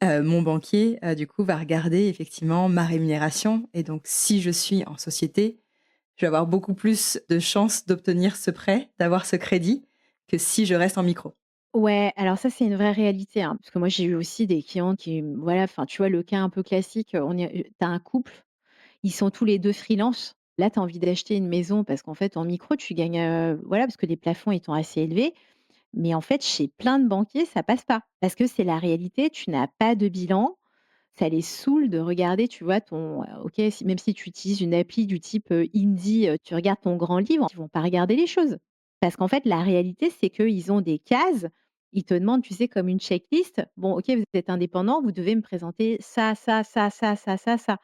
mon banquier, du coup, va regarder effectivement ma rémunération. Et donc, si je suis en société, je vais avoir beaucoup plus de chances d'obtenir ce prêt, d'avoir ce crédit, que si je reste en micro. Ouais, alors ça, c'est une vraie réalité, hein, parce que moi, j'ai eu aussi des clients qui, voilà, enfin, tu vois, le cas un peu classique, tu as un couple, ils sont tous les 2 freelance. Là, tu as envie d'acheter une maison parce qu'en fait, en micro, tu gagnes, voilà, parce que les plafonds étant assez élevés. Mais en fait, chez plein de banquiers, ça passe pas. Parce que c'est la réalité, tu n'as pas de bilan. Ça les saoule de regarder, tu vois, OK, même si tu utilises une appli du type, Indy, tu regardes ton grand livre, ils vont pas regarder les choses. Parce qu'en fait, la réalité, c'est qu'ils ont des cases. Ils te demandent, tu sais, comme une checklist: «Bon, OK, vous êtes indépendant, vous devez me présenter ça, ça, ça, ça, ça, ça, ça».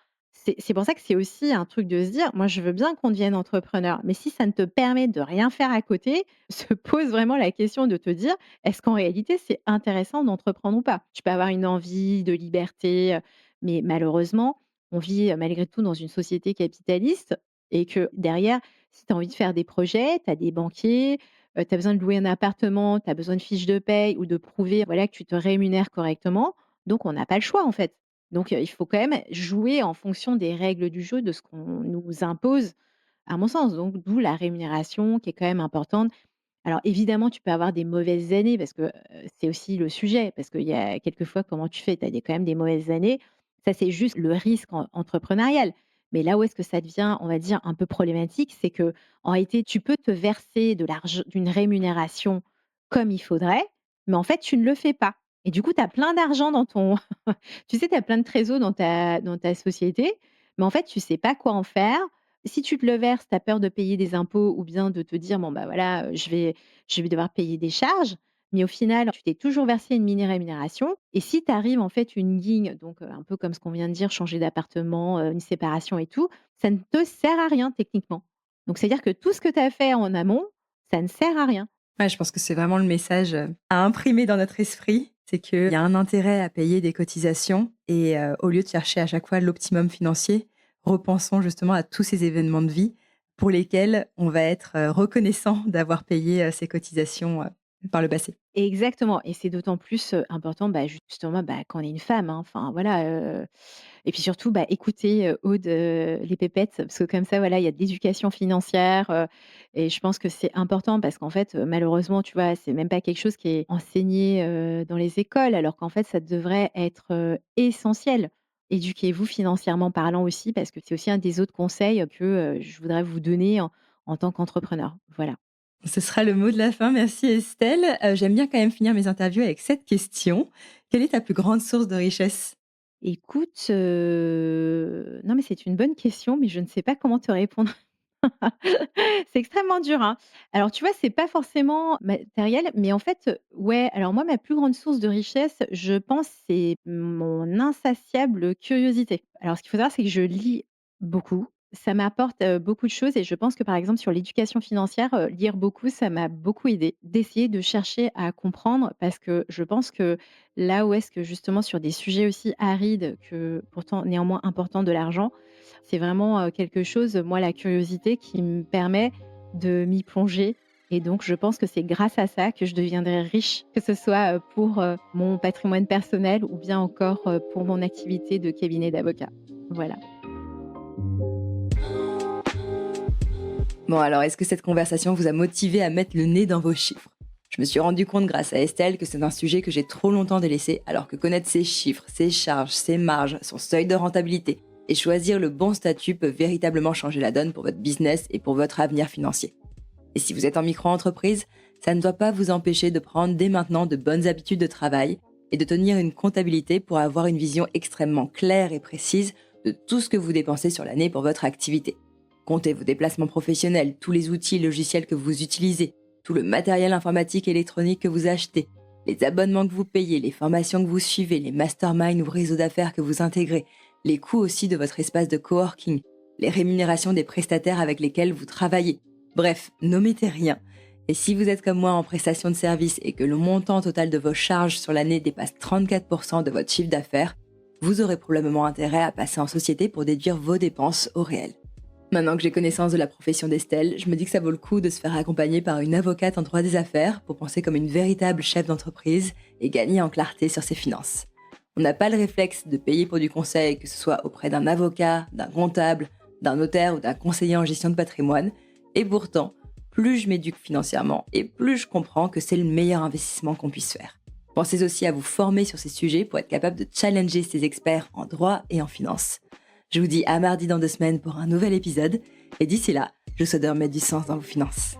C'est pour ça que c'est aussi un truc de se dire: «Moi, je veux bien qu'on devienne entrepreneur, mais si ça ne te permet de rien faire à côté», se pose vraiment la question de te dire: «Est-ce qu'en réalité, c'est intéressant d'entreprendre ou pas?» Tu peux avoir une envie de liberté, mais malheureusement, on vit, malgré tout dans une société capitaliste et que derrière, si tu as envie de faire des projets, tu as des banquiers, tu as besoin de louer un appartement, tu as besoin de fiches de paye ou de prouver, voilà, que tu te rémunères correctement. Donc on n'a pas le choix, en fait. Donc il faut quand même jouer en fonction des règles du jeu, de ce qu'on nous impose, à mon sens. Donc d'où la rémunération qui est quand même importante. Alors évidemment, tu peux avoir des mauvaises années parce que, c'est aussi le sujet, parce qu'il y a quelquefois comment tu fais? Tu as quand même des mauvaises années. Ça, c'est juste le risque entrepreneurial. Mais là où est-ce que ça devient, on va dire, un peu problématique, c'est que en réalité, tu peux te verser d'une rémunération comme il faudrait, mais en fait, tu ne le fais pas. Et du coup, tu as plein d'argent dans ton tu sais, tu as plein de trésors dans ta société, mais en fait, tu sais pas quoi en faire. Si tu te le verses, tu as peur de payer des impôts ou bien de te dire: «Bon, bah, voilà, je vais devoir payer des charges». Mais au final, tu t'es toujours versé une mini rémunération et si tu arrives en fait une ligne, donc un peu comme ce qu'on vient de dire, changer d'appartement, une séparation et tout, ça ne te sert à rien techniquement. Donc c'est-à-dire que tout ce que tu as fait en amont, ça ne sert à rien. Ouais, je pense que c'est vraiment le message, à imprimer dans notre esprit. C'est qu'il y a un intérêt à payer des cotisations et au lieu de chercher à chaque fois l'optimum financier, repensons justement à tous ces événements de vie pour lesquels on va être, reconnaissant d'avoir payé, ces cotisations, par le passé. Exactement et c'est d'autant plus, important, bah, justement, bah, quand on est une femme, hein. Enfin voilà, et puis surtout, bah, écoutez, Aude, les pépettes, parce que comme ça, voilà, il y a de l'éducation financière, et je pense que c'est important parce qu'en fait, malheureusement, tu vois, c'est même pas quelque chose qui est enseigné, dans les écoles, alors qu'en fait, ça devrait être, essentiel. Éduquez-vous financièrement parlant aussi, parce que c'est aussi un des autres conseils que, je voudrais vous donner en tant qu'entrepreneur. Voilà. Ce sera le mot de la fin. Merci Estelle. J'aime bien quand même finir mes interviews avec cette question. Quelle est ta plus grande source de richesse? Écoute, non, mais c'est une bonne question, mais je ne sais pas comment te répondre. C'est extrêmement dur, hein. Alors, tu vois, c'est pas forcément matériel, mais en fait, ouais, alors moi, ma plus grande source de richesse, je pense, c'est mon insatiable curiosité. Alors, ce qu'il faut savoir, c'est que je lis beaucoup. Ça m'apporte, beaucoup de choses et je pense que, par exemple, sur l'éducation financière, lire beaucoup, ça m'a beaucoup aidé d'essayer de chercher à comprendre parce que je pense que là où est-ce que justement sur des sujets aussi arides que pourtant néanmoins importants de l'argent, c'est vraiment, quelque chose, moi, la curiosité qui me permet de m'y plonger et donc je pense que c'est grâce à ça que je deviendrai riche, que ce soit, pour, mon patrimoine personnel ou bien encore, pour mon activité de cabinet d'avocat. Voilà. Bon alors, est-ce que cette conversation vous a motivé à mettre le nez dans vos chiffres? Je me suis rendu compte grâce à Estelle que c'est un sujet que j'ai trop longtemps délaissé, alors que connaître ses chiffres, ses charges, ses marges, son seuil de rentabilité et choisir le bon statut peut véritablement changer la donne pour votre business et pour votre avenir financier. Et si vous êtes en micro-entreprise, ça ne doit pas vous empêcher de prendre dès maintenant de bonnes habitudes de travail et de tenir une comptabilité pour avoir une vision extrêmement claire et précise de tout ce que vous dépensez sur l'année pour votre activité. Comptez vos déplacements professionnels, tous les outils logiciels que vous utilisez, tout le matériel informatique et électronique que vous achetez, les abonnements que vous payez, les formations que vous suivez, les masterminds ou réseaux d'affaires que vous intégrez, les coûts aussi de votre espace de coworking, les rémunérations des prestataires avec lesquels vous travaillez. Bref, n'omettez rien. Et si vous êtes comme moi en prestation de service et que le montant total de vos charges sur l'année dépasse 34% de votre chiffre d'affaires, vous aurez probablement intérêt à passer en société pour déduire vos dépenses au réel. Maintenant que j'ai connaissance de la profession d'Estelle, je me dis que ça vaut le coup de se faire accompagner par une avocate en droit des affaires pour penser comme une véritable chef d'entreprise et gagner en clarté sur ses finances. On n'a pas le réflexe de payer pour du conseil, que ce soit auprès d'un avocat, d'un comptable, d'un notaire ou d'un conseiller en gestion de patrimoine. Et pourtant, plus je m'éduque financièrement et plus je comprends que c'est le meilleur investissement qu'on puisse faire. Pensez aussi à vous former sur ces sujets pour être capable de challenger ces experts en droit et en finance. Je vous dis à mardi dans 2 semaines pour un nouvel épisode. Et d'ici là, je vous souhaite de remettre du sens dans vos finances.